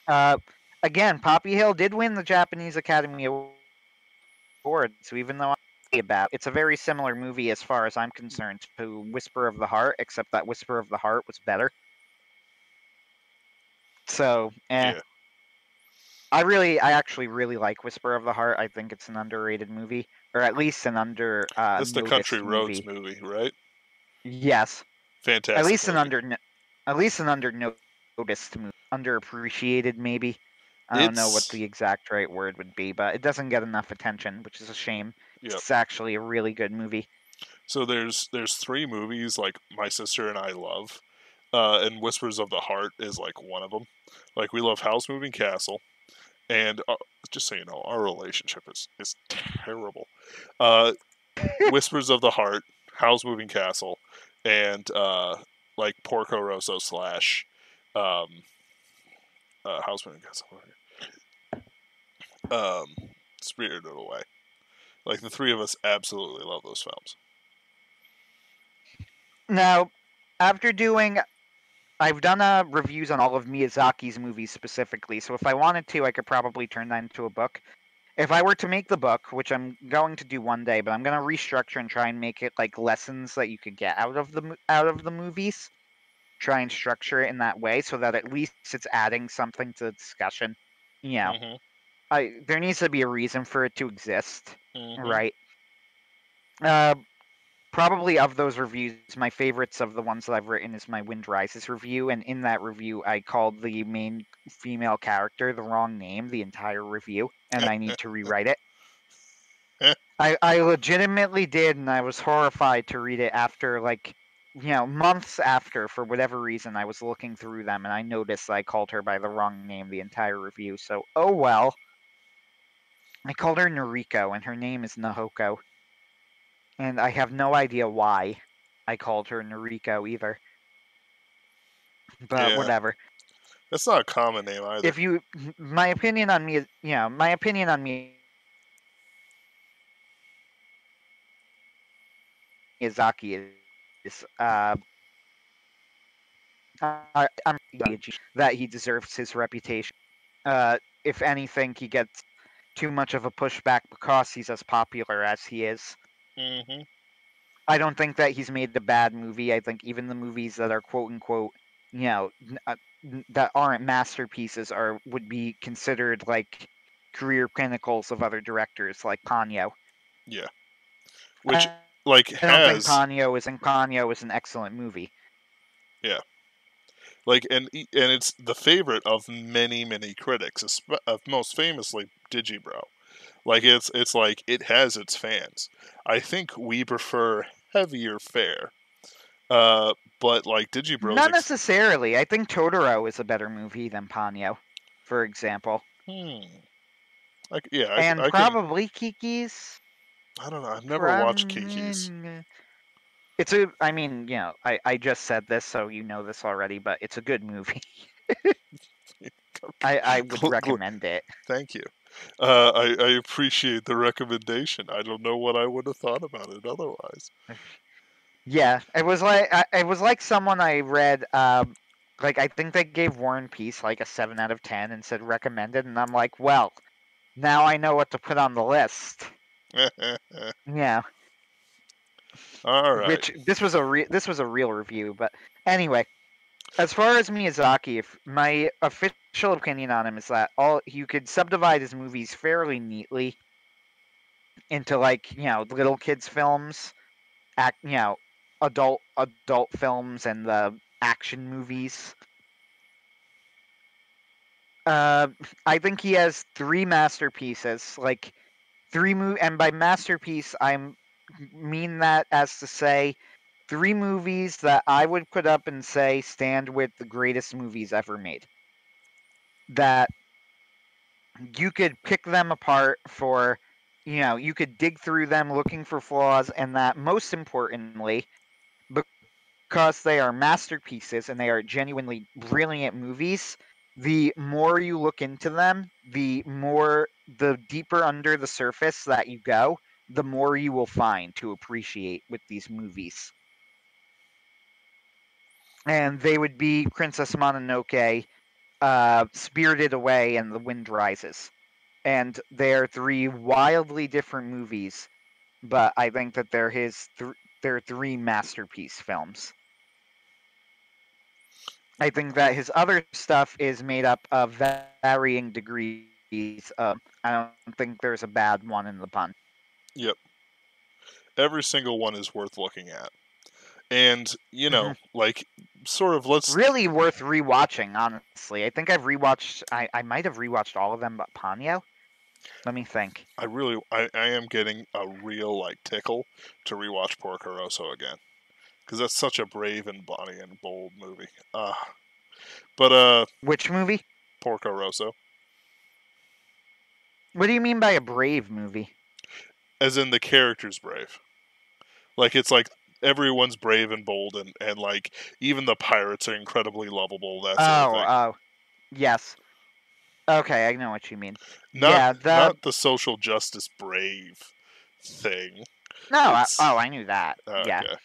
Uh, Again, Poppy Hill did win the Japanese Academy Award, so even though it's a very similar movie as far as I'm concerned to Whisper of the Heart, except that Whisper of the Heart was better. So, Yeah. I actually really like Whisper of the Heart. I think it's an underrated movie, or at least an That's the Country noticed Roads movie. movie, right? Yes, at Fantastic least movie. an under noticed movie, underappreciated maybe. I don't know what It's the exact right word would be, but it doesn't get enough attention, which is a shame. yep. It's actually a really good movie. So there's three movies like my sister and I love, and Whispers of the Heart is like one of them. Like we love House Moving Castle, and just so you know, our relationship is terrible. Uh, Whispers of the Heart, House Moving Castle, and like Porco Rosso slash um, House Moving Castle. Um, Spirited Away. Like the three of us absolutely love those films. Now, after I've done reviews on all of Miyazaki's movies specifically, so if I wanted to, I could probably turn that into a book. If I were to make the book, which I'm going to do one day, but I'm going to restructure and try and make it like lessons that you could get out of the movies. Try and structure it in that way so that at least it's adding something to the discussion. You know, Mm-hmm. there needs to be a reason for it to exist, Mm-hmm. right? Uh, Probably of those reviews, my favorites of the ones that I've written is my Wind Rises review, and in that review, I called the main female character the wrong name the entire review, and I need to rewrite it. I legitimately did, and I was horrified to read it after like months after, for whatever reason, I was looking through them and I noticed I called her by the wrong name the entire review. So, oh well. I called her Noriko, and her name is Nahoko. And I have no idea why I called her Noriko either. But Yeah, whatever. that's not a common name either. My opinion on Miyazaki is I'm that he deserves his reputation. If anything, he gets too much of a pushback because he's as popular as he is. Hmm. I don't think that he's made a bad movie. I think even the movies that are quote unquote, that aren't masterpieces would be considered like career pinnacles of other directors like Ponyo. Yeah, which I like I don't think has Ponyo is an excellent movie. yeah, like and it's the favorite of many critics, most famously Digibro. Like it's like it has its fans. I think we prefer heavier fare. But like Digibro's Not necessarily. I think Totoro is a better movie than Ponyo, for example. hmm. Yeah, And I can. probably Kiki's. I don't know. I've never watched Kiki's. I mean, I just said this, so you know this already, but it's a good movie. I would recommend it. Thank you. I appreciate the recommendation. I don't know what I would have thought about it otherwise. Yeah, it was like someone I read. Like I think they gave War and Peace like a 7 out of 10 and said recommended, and I'm like, well, now I know what to put on the list. Yeah. All right. Which this was a real review, but anyway, as far as Miyazaki, if my official opinion on him is that all you could subdivide his movies fairly neatly into like little kids films, adult films, and the action movies. I think he has three masterpieces, like and by masterpiece I mean that as to say three movies that I would put up and say stand with the greatest movies ever made. That you could pick them apart for, you could dig through them looking for flaws, and that most importantly, because they are masterpieces and they are genuinely brilliant movies, the more you look into them, the deeper under the surface that you go, the more you will find to appreciate with these movies. And they would be Princess Mononoke, Spirited Away, and The Wind Rises. And they're three wildly different movies, but I think that they're three masterpiece films. I think that his other stuff is made up of varying degrees of. I don't think there's a bad one in the bunch. Yep. Every single one is worth looking at. And, like, sort of let's. Really worth rewatching, honestly. I think I've rewatched. I might have rewatched all of them but Ponyo. Let me think. I am getting a real, like, tickle to rewatch Porco Rosso again. Because that's such a brave and bonny and bold movie. Which movie? Porco Rosso. What do you mean by a brave movie? As in the character's brave. Like, it's like everyone's brave and bold, and like, even the pirates are incredibly lovable, that sort of thing. Oh, yes. Okay, I know what you mean. Not the social justice brave thing. No, I knew that. Okay. Yeah.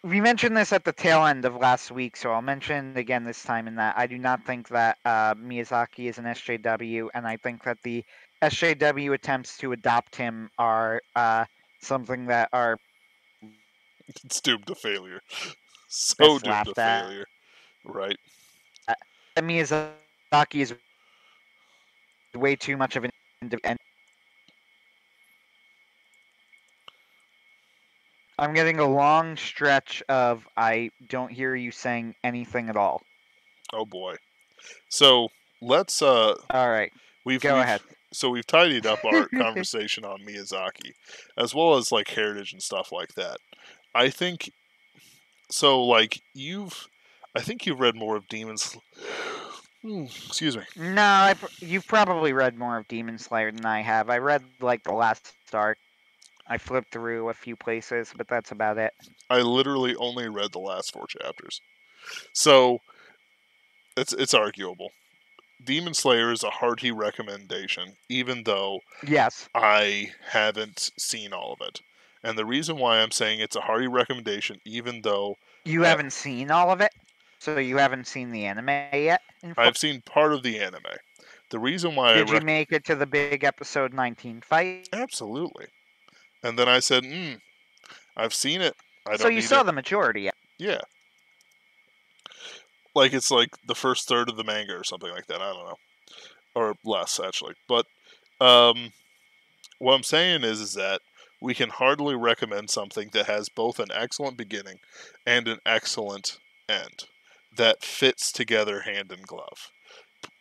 We mentioned this at the tail end of last week, so I'll mention it again this time in that I do not think that Miyazaki is an SJW, and I think that the SJW attempts to adopt him are something that are It's doomed to failure. So doomed to at. failure. Right. Miyazaki is way too much of an independent. I'm getting a long stretch of I don't hear you saying anything at all. Oh boy. So let's All right. Go ahead. So we've tidied up our conversation on Miyazaki, as well as like heritage and stuff like that. I think So, like, I think you've read more of Demons. Excuse me. No, you've probably read more of Demon Slayer than I have. I read like the last arc. I flipped through a few places, but that's about it. I literally only read the last 4 chapters, so it's arguable. Demon Slayer is a hearty recommendation, even though Yes. I haven't seen all of it. And the reason why I'm saying it's a hearty recommendation, even though You haven't seen all of it? So you haven't seen the anime yet? I've seen part of the anime. The reason why Did you make it to the big episode 19 fight? Absolutely. And then I said, I've seen it. I So don't you need saw it. the majority. Yeah. Like, it's like the first third of the manga or something like that. I don't know. Or less, actually. But what I'm saying is that we can heartily recommend something that has both an excellent beginning and an excellent end that fits together hand in glove.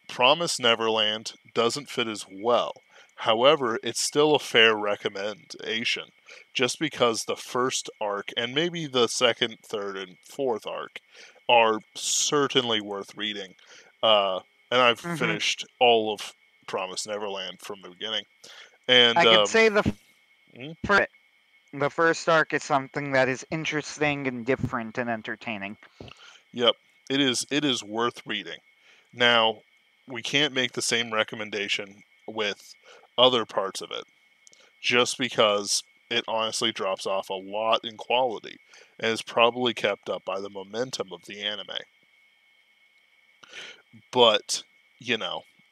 Promise Neverland doesn't fit as well. However, it's still a fair recommendation just because the first arc and maybe the second, third, and fourth arc are certainly worth reading. And I've finished all of Promise Neverland from the beginning. And I could say the hmm? first arc is something that is interesting and different and entertaining. Yep, it is worth reading. Now, we can't make the same recommendation with other parts of it, just because it honestly drops off a lot in quality and is probably kept up by the momentum of the anime. But,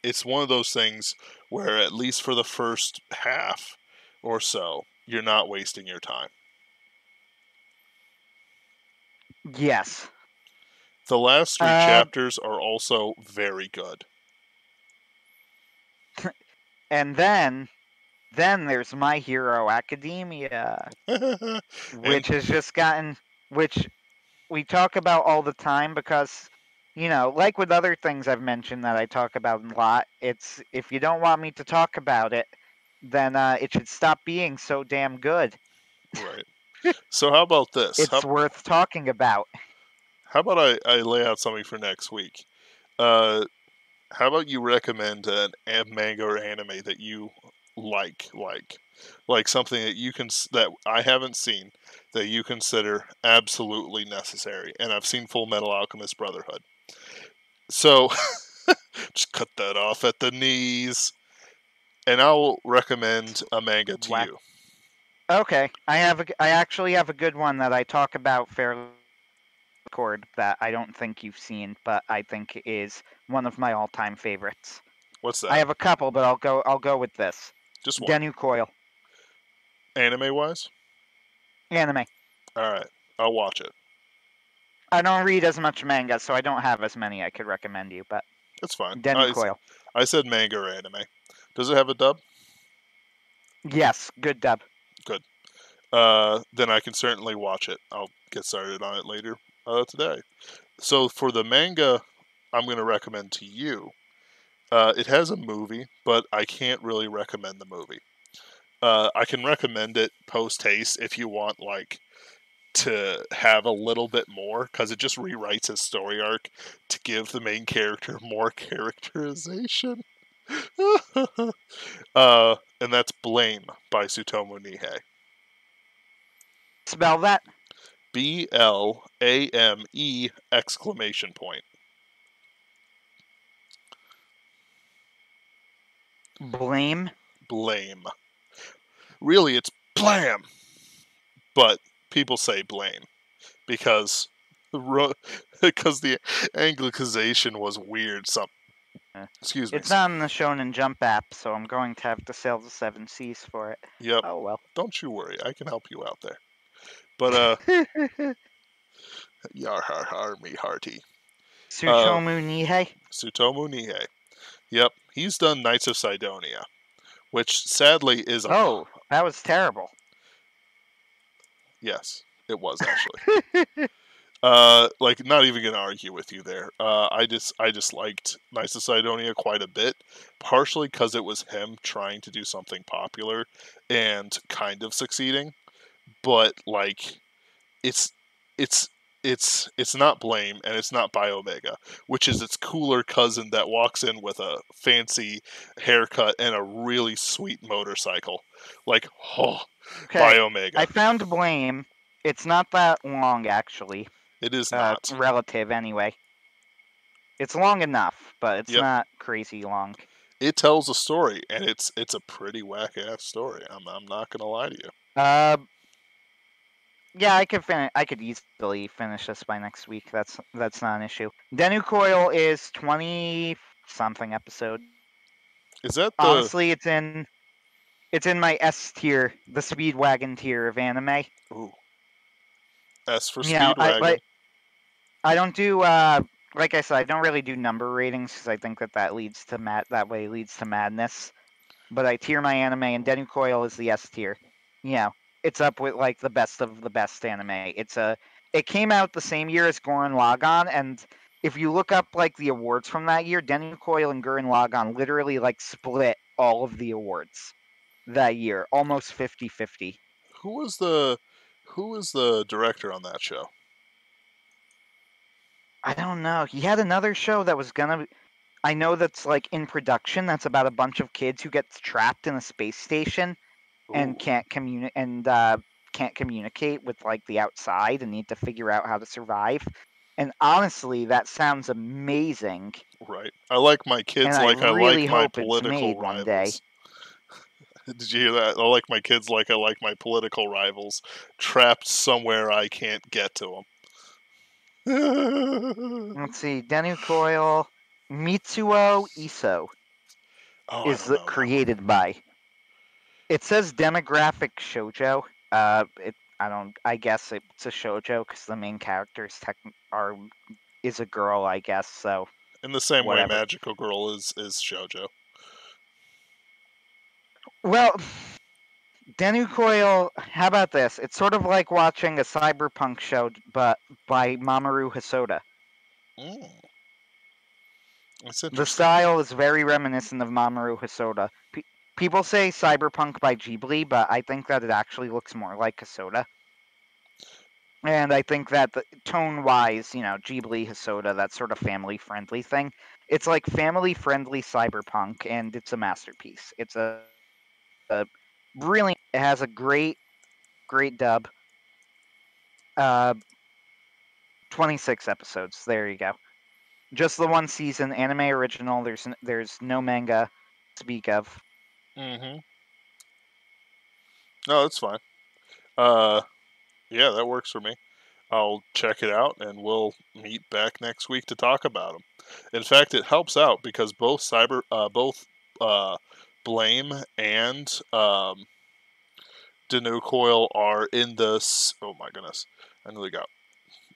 it's one of those things where, at least for the first half or so, you're not wasting your time. Yes. The last 3 chapters are also very good. And then there's My Hero Academia, which has just gotten, which we talk about all the time because, like with other things I've mentioned that I talk about a lot, it's if you don't want me to talk about it, then it should stop being so damn good. Right. So how about this? It's worth talking about. How about I lay out something for next week? How about you recommend a manga or anime that you like something that I haven't seen that you consider absolutely necessary? And I've seen Full Metal Alchemist Brotherhood, so just cut that off at the knees, and I'll recommend a manga to you. Okay, I actually have a good one that I talk about fairly that I don't think you've seen, but I think is one of my all-time favorites. What's that? I have a couple, but I'll go with this. Just one. Denu Coil. Anime wise? Anime. Alright, I'll watch it. I don't read as much manga, so I don't have as many I could recommend you, but that's fine. Denu Coil. I said manga or anime. Does it have a dub? Yes, good dub. Good. Then I can certainly watch it. I'll get started on it later today. So for the manga I'm going to recommend to you, it has a movie, but I can't really recommend the movie. I can recommend it post haste if you want, to have a little bit more, because it just rewrites his story arc to give the main character more characterization. And that's Blame by Tsutomu Nihei. Spell that. BLAME exclamation point. Blame. Really, it's blam, but people say blame because the Anglicization was weird. Excuse me. It's not in the Shonen Jump app, so I'm going to have to sell the 7 Cs for it. Yep. Oh well. Don't you worry, I can help you out there. But yar har har me hearty. Tsutomu Nihei. Tsutomu Nihei. Yep, he's done Knights of Sidonia, which sadly is Oh, that was terrible. Yes, it was actually. Not even gonna argue with you there. I just liked Knights of Sidonia quite a bit, partially because it was him trying to do something popular and kind of succeeding. But it's it's not Blame and it's not Biomega, which is its cooler cousin that walks in with a fancy haircut and a really sweet motorcycle. Like, oh, Okay, I Biomega. found Blame. It's not that long, actually. It is not. Relative, anyway. It's long enough, but it's Yep. not crazy long. It tells a story, and it's a pretty whack ass story. I'm not gonna lie to you. Uh, yeah, I could easily finish this by next week. That's not an issue. Denu Coil is 20 something episodes. Is that the Honestly, it's in my S tier, the Speedwagon tier of anime. ooh, S for You know, Speedwagon? I don't do like I said, I don't really do number ratings because I think that leads to leads to madness. But I tier my anime, and Denu Coil is the S tier. You know, it's up with like the best of the best anime. It came out the same year as Gurren Lagann, and if you look up like the awards from that year, Denu Coil and Gurren Lagann literally like split all of the awards that year, almost 50-50. Who was the director on that show? I don't know. He had another show that was gonna. I know that's like in production. That's about a bunch of kids who get trapped in a space station and Ooh, can't communicate with like the outside and need to figure out how to survive. And honestly, that sounds amazing. right. I like my And kids I like I like really my hope it's political made one day. rivals. Did you hear that? I like my kids like I like my political rivals, trapped somewhere I can't get to them. Let's see. Denu Coil, Mitsuo Iso Oh, I is don't know that one. created by. It says demographic shoujo. I don't. I guess it's a shoujo because the main characters is a girl. I guess so. In the same way, Whatever. Magical Girl is shoujo. Well, Denu Coil. How about this? It's sort of like watching a cyberpunk show, but by Mamoru Hosoda. Mm, that's The interesting. style is very reminiscent of Mamoru Hosoda. People say cyberpunk by Ghibli, but I think that it actually looks more like Hosoda. And I think that tone-wise, Ghibli, Hosoda, that sort of family-friendly thing, it's like family-friendly cyberpunk, and it's a masterpiece. It's a brilliant. It has a great dub. Uh, 26 episodes. There you go. Just the one season, anime original. There's no manga to speak of. Mm-hmm. No, that's fine. Uh, yeah, that works for me. I'll check it out, and we'll meet back next week to talk about them. In fact, it helps out because both Blame and Danu Coil are in this. Oh my goodness, I nearly got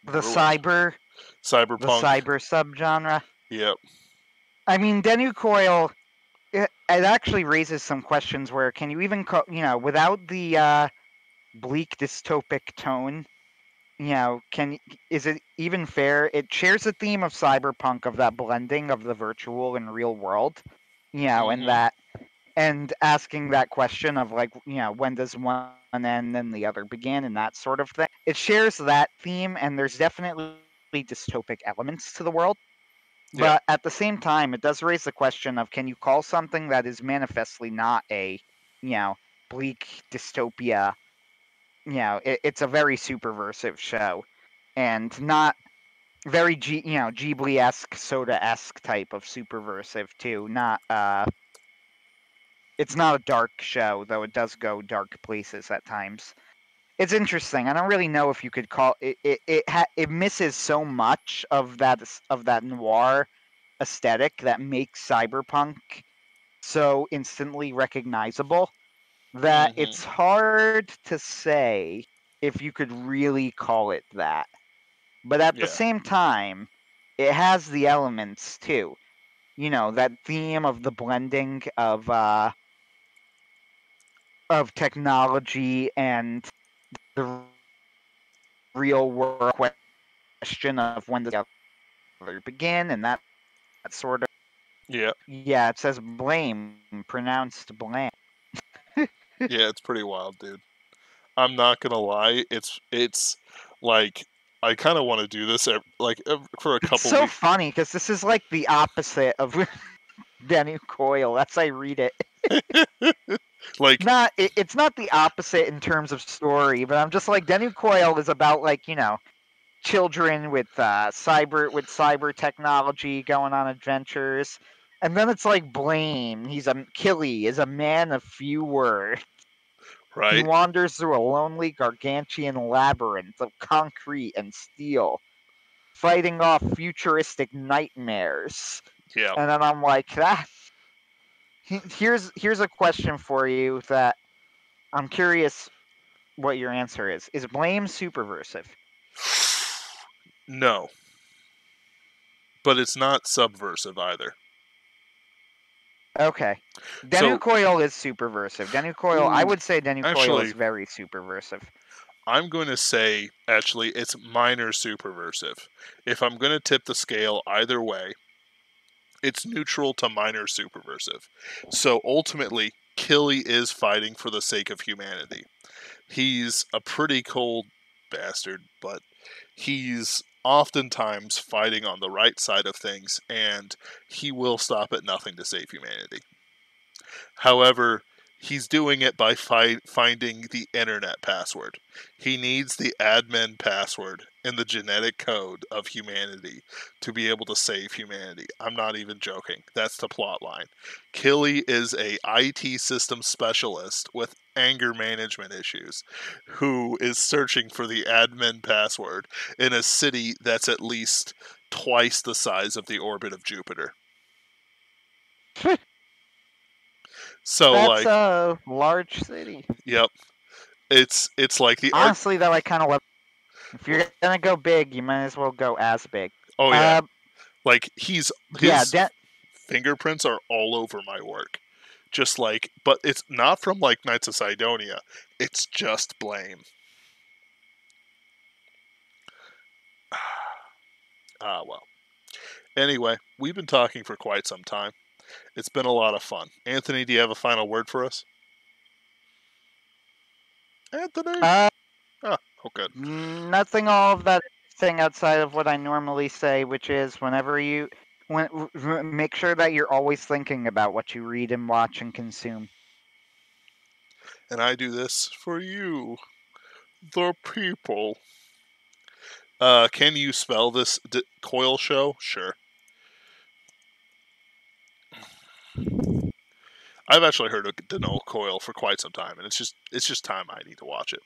The ruined. cyber Cyberpunk. subgenre. Yep. I mean, Denu Coil. It actually raises some questions where can you even call, without the bleak dystopic tone, is it even fair? It shares a theme of cyberpunk, of that blending of the virtual and real world, Mm-hmm. and asking that question of like, when does one end and the other begin and that sort of thing. It shares that theme, and there's definitely dystopic elements to the world. Yeah. But at the same time, it does raise the question of can you call something that is manifestly not a, bleak dystopia, it's a very superversive show and not very Ghibli-esque, Soda-esque type of superversive too. Not it's not a dark show, though it does go dark places at times. It's interesting. I don't really know if you could call it. It misses so much of that noir aesthetic that makes cyberpunk so instantly recognizable that Mm-hmm. it's hard to say if you could really call it that. But at the Yeah. same time, it has the elements too. That theme of the blending of technology and the real world question of when does the other begin and that sort of. Yeah. Yeah, it says blame, pronounced blam. Yeah. It's pretty wild, dude. I'm not gonna lie. It's like I kind of want to do this for a It's couple so weeks. funny because this is like the opposite of Denu Coil. As I read it. Like, It's not the opposite in terms of story, but I'm just like Denu Coil is about like children with cyber technology going on adventures, and then it's like Blame. Killy is a man of few words. He right? wanders through a lonely gargantuan labyrinth of concrete and steel, fighting off futuristic nightmares. Yeah. And then I'm like, that. Here's a question for you that I'm curious what your answer is. Is Blame superversive? No, but it's not subversive either. Okay. So, Denu Coil is superversive. I would say Denu Coil is actually, very superversive. I'm going to say, actually, it's minor superversive. If I'm going to tip the scale either way, it's neutral to minor superversive. So ultimately, Killy is fighting for the sake of humanity. He's a pretty cold bastard, but he's oftentimes fighting on the right side of things, and he will stop at nothing to save humanity. However, he's doing it by finding the internet password. He needs the admin password in the genetic code of humanity to be able to save humanity. I'm not even joking. That's the plot line. Killy is a IT system specialist with anger management issues who is searching for the admin password in a city that's at least twice the size of the orbit of Jupiter. So That's like, a large city. yep. It's like the art. Honestly, though, I kind of love. If you're gonna go big, you might as well go as big. Oh yeah, like his Yeah. fingerprints are all over my work. Just like, but it's not from like Knights of Sidonia. It's just Blame. Ah well. Anyway, we've been talking for quite some time. It's been a lot of fun. Anthony, do you have a final word for us? Anthony. Uh, Oh, good. Nothing all of that thing outside of what I normally say, which is make sure that you're always thinking about what you read and watch and consume. And I do this for you, the people. Can you spell this coil show? Sure. I've actually heard of Denol Coil for quite some time, and it's just time I need to watch it.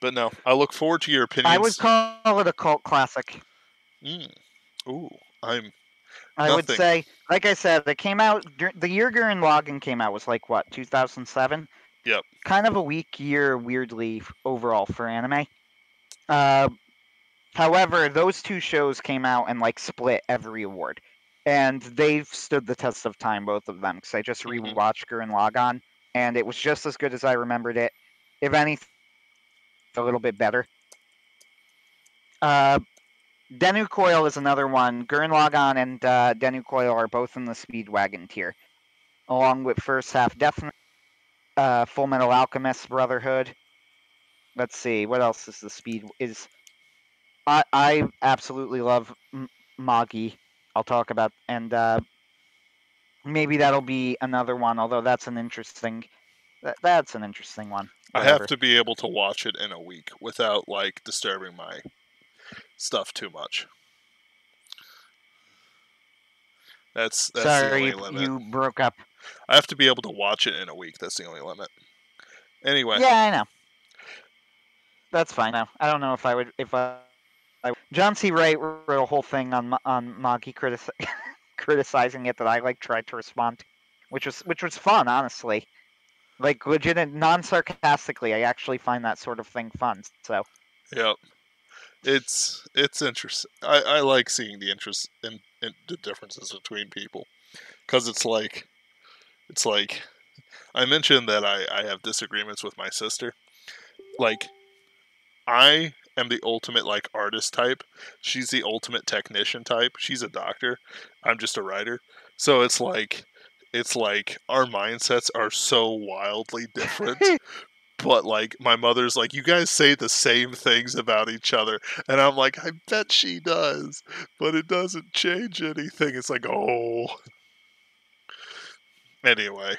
But no, I look forward to your opinions. I would call it a cult classic. Ooh, I'm. I would say, like I said, it came out the year Gurren Lagann came out was like what 2007. Yep. Kind of a weak year, weirdly overall for anime. However, those two shows came out and like split every award, and they've stood the test of time, both of them. Because I just rewatched Gurren Lagann, and it was just as good as I remembered it. If anything, a little bit better. Denu Coil is another one. Gurren Lagann and Denu Coil are both in the Speedwagon tier, along with First Half Death, Full Metal Alchemist Brotherhood. Let's see, what else is the speed is. I absolutely love Magi. I'll talk about, and maybe that'll be another one. Although that's an interesting one. I Whatever. have to be able to watch it in a week without like disturbing my stuff too much. That's Sorry, the only limit. you broke up. I have to be able to watch it in a week. That's the only limit. Anyway. Yeah, I know. That's fine. Now I don't know if I would John C. Wright wrote a whole thing on Magi criticizing it that I like tried to respond to, which was fun, honestly. Like legit and non-sarcastically, I actually find that sort of thing fun. So. Yep. It's interesting. I like seeing the interest in the differences between people, because it's like I mentioned that I have disagreements with my sister. Like, I am the ultimate like artist type. She's the ultimate technician type. She's a doctor. I'm just a writer. So it's like our mindsets are so wildly different. But like my mother's like, you guys say the same things about each other, and I'm like, I bet she does, but it doesn't change anything. It's like, oh. Anyway,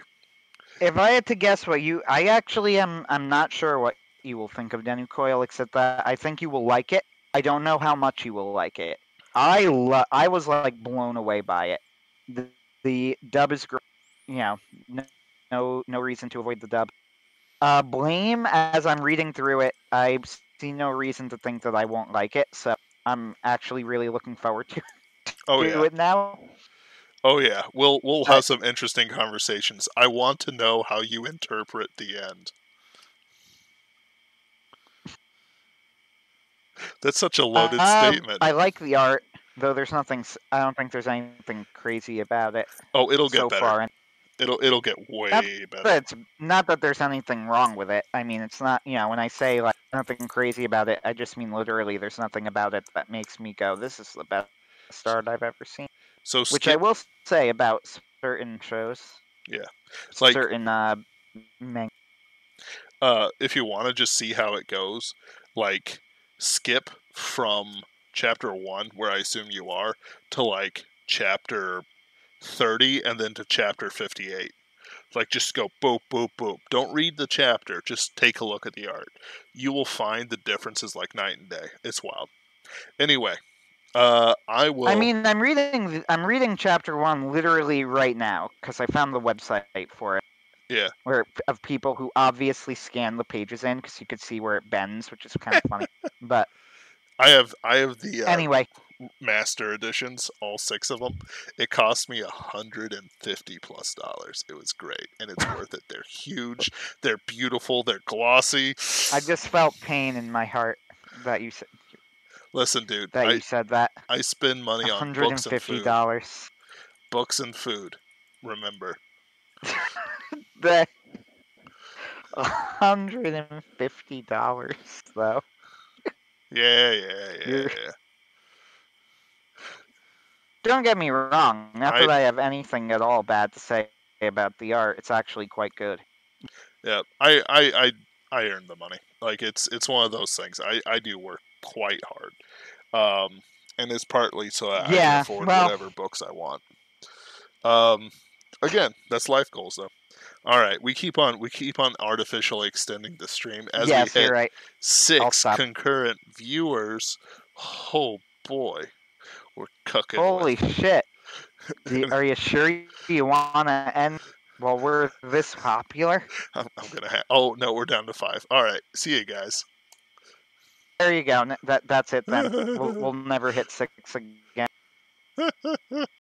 If I had to guess what you, I actually I'm not sure what you will think of Denu Coil, except that I think you will like it. I don't know how much you will like it. I was like blown away by it. The dub is great. You know, no reason to avoid the dub. Blame, as I'm reading through it, I see no reason to think that I won't like it. So I'm actually really looking forward to oh do yeah, it now. oh yeah, we'll have But some interesting conversations. I want to know how you interpret the end. That's such a loaded statement. I like the art, though. There's nothing. I don't think there's anything crazy about it Oh, it'll get so better. far. And It'll get not way that better. it's not that there's anything wrong with it. I mean, it's not. When I say like nothing crazy about it, I just mean literally. There's nothing about it that makes me go, "This is the best art I've ever seen." So Which I skip, will say about certain shows, yeah, like certain manga. if you want to just see how it goes, like skip from chapter 1, where I assume you are, to like chapter 30 and then to chapter 58. Like just go boop boop boop. Don't read the chapter, just take a look at the art. You will find the differences like night and day. It's wild. Anyway, I will. I mean, I'm reading chapter 1 literally right now because I found the website for it. Yeah, Where of people who obviously scan the pages in because you could see where it bends, which is kind of funny. But I have the anyway, master editions, all 6 of them. It cost me $150+. It was great, and it's worth it. They're huge, they're beautiful, they're glossy. I just felt pain in my heart that you said Listen, dude, that. I spend money on $150. books and food. Books and food. Remember. The $150 though. Yeah. Don't get me wrong. Not that I have anything at all bad to say about the art. It's actually quite good. Yeah, I earned the money. Like it's one of those things. I do work quite hard, and it's partly so I can afford whatever books I want. Again, that's life goals though. All right, we keep on artificially extending the stream as we hit right. 6 concurrent viewers. Oh boy, we're cooking. Holy shit! Are you sure you want to end while we're this popular? I'm gonna. Oh no, we're down to 5. All right, see you guys. There you go. That's it then. We'll never hit 6 again.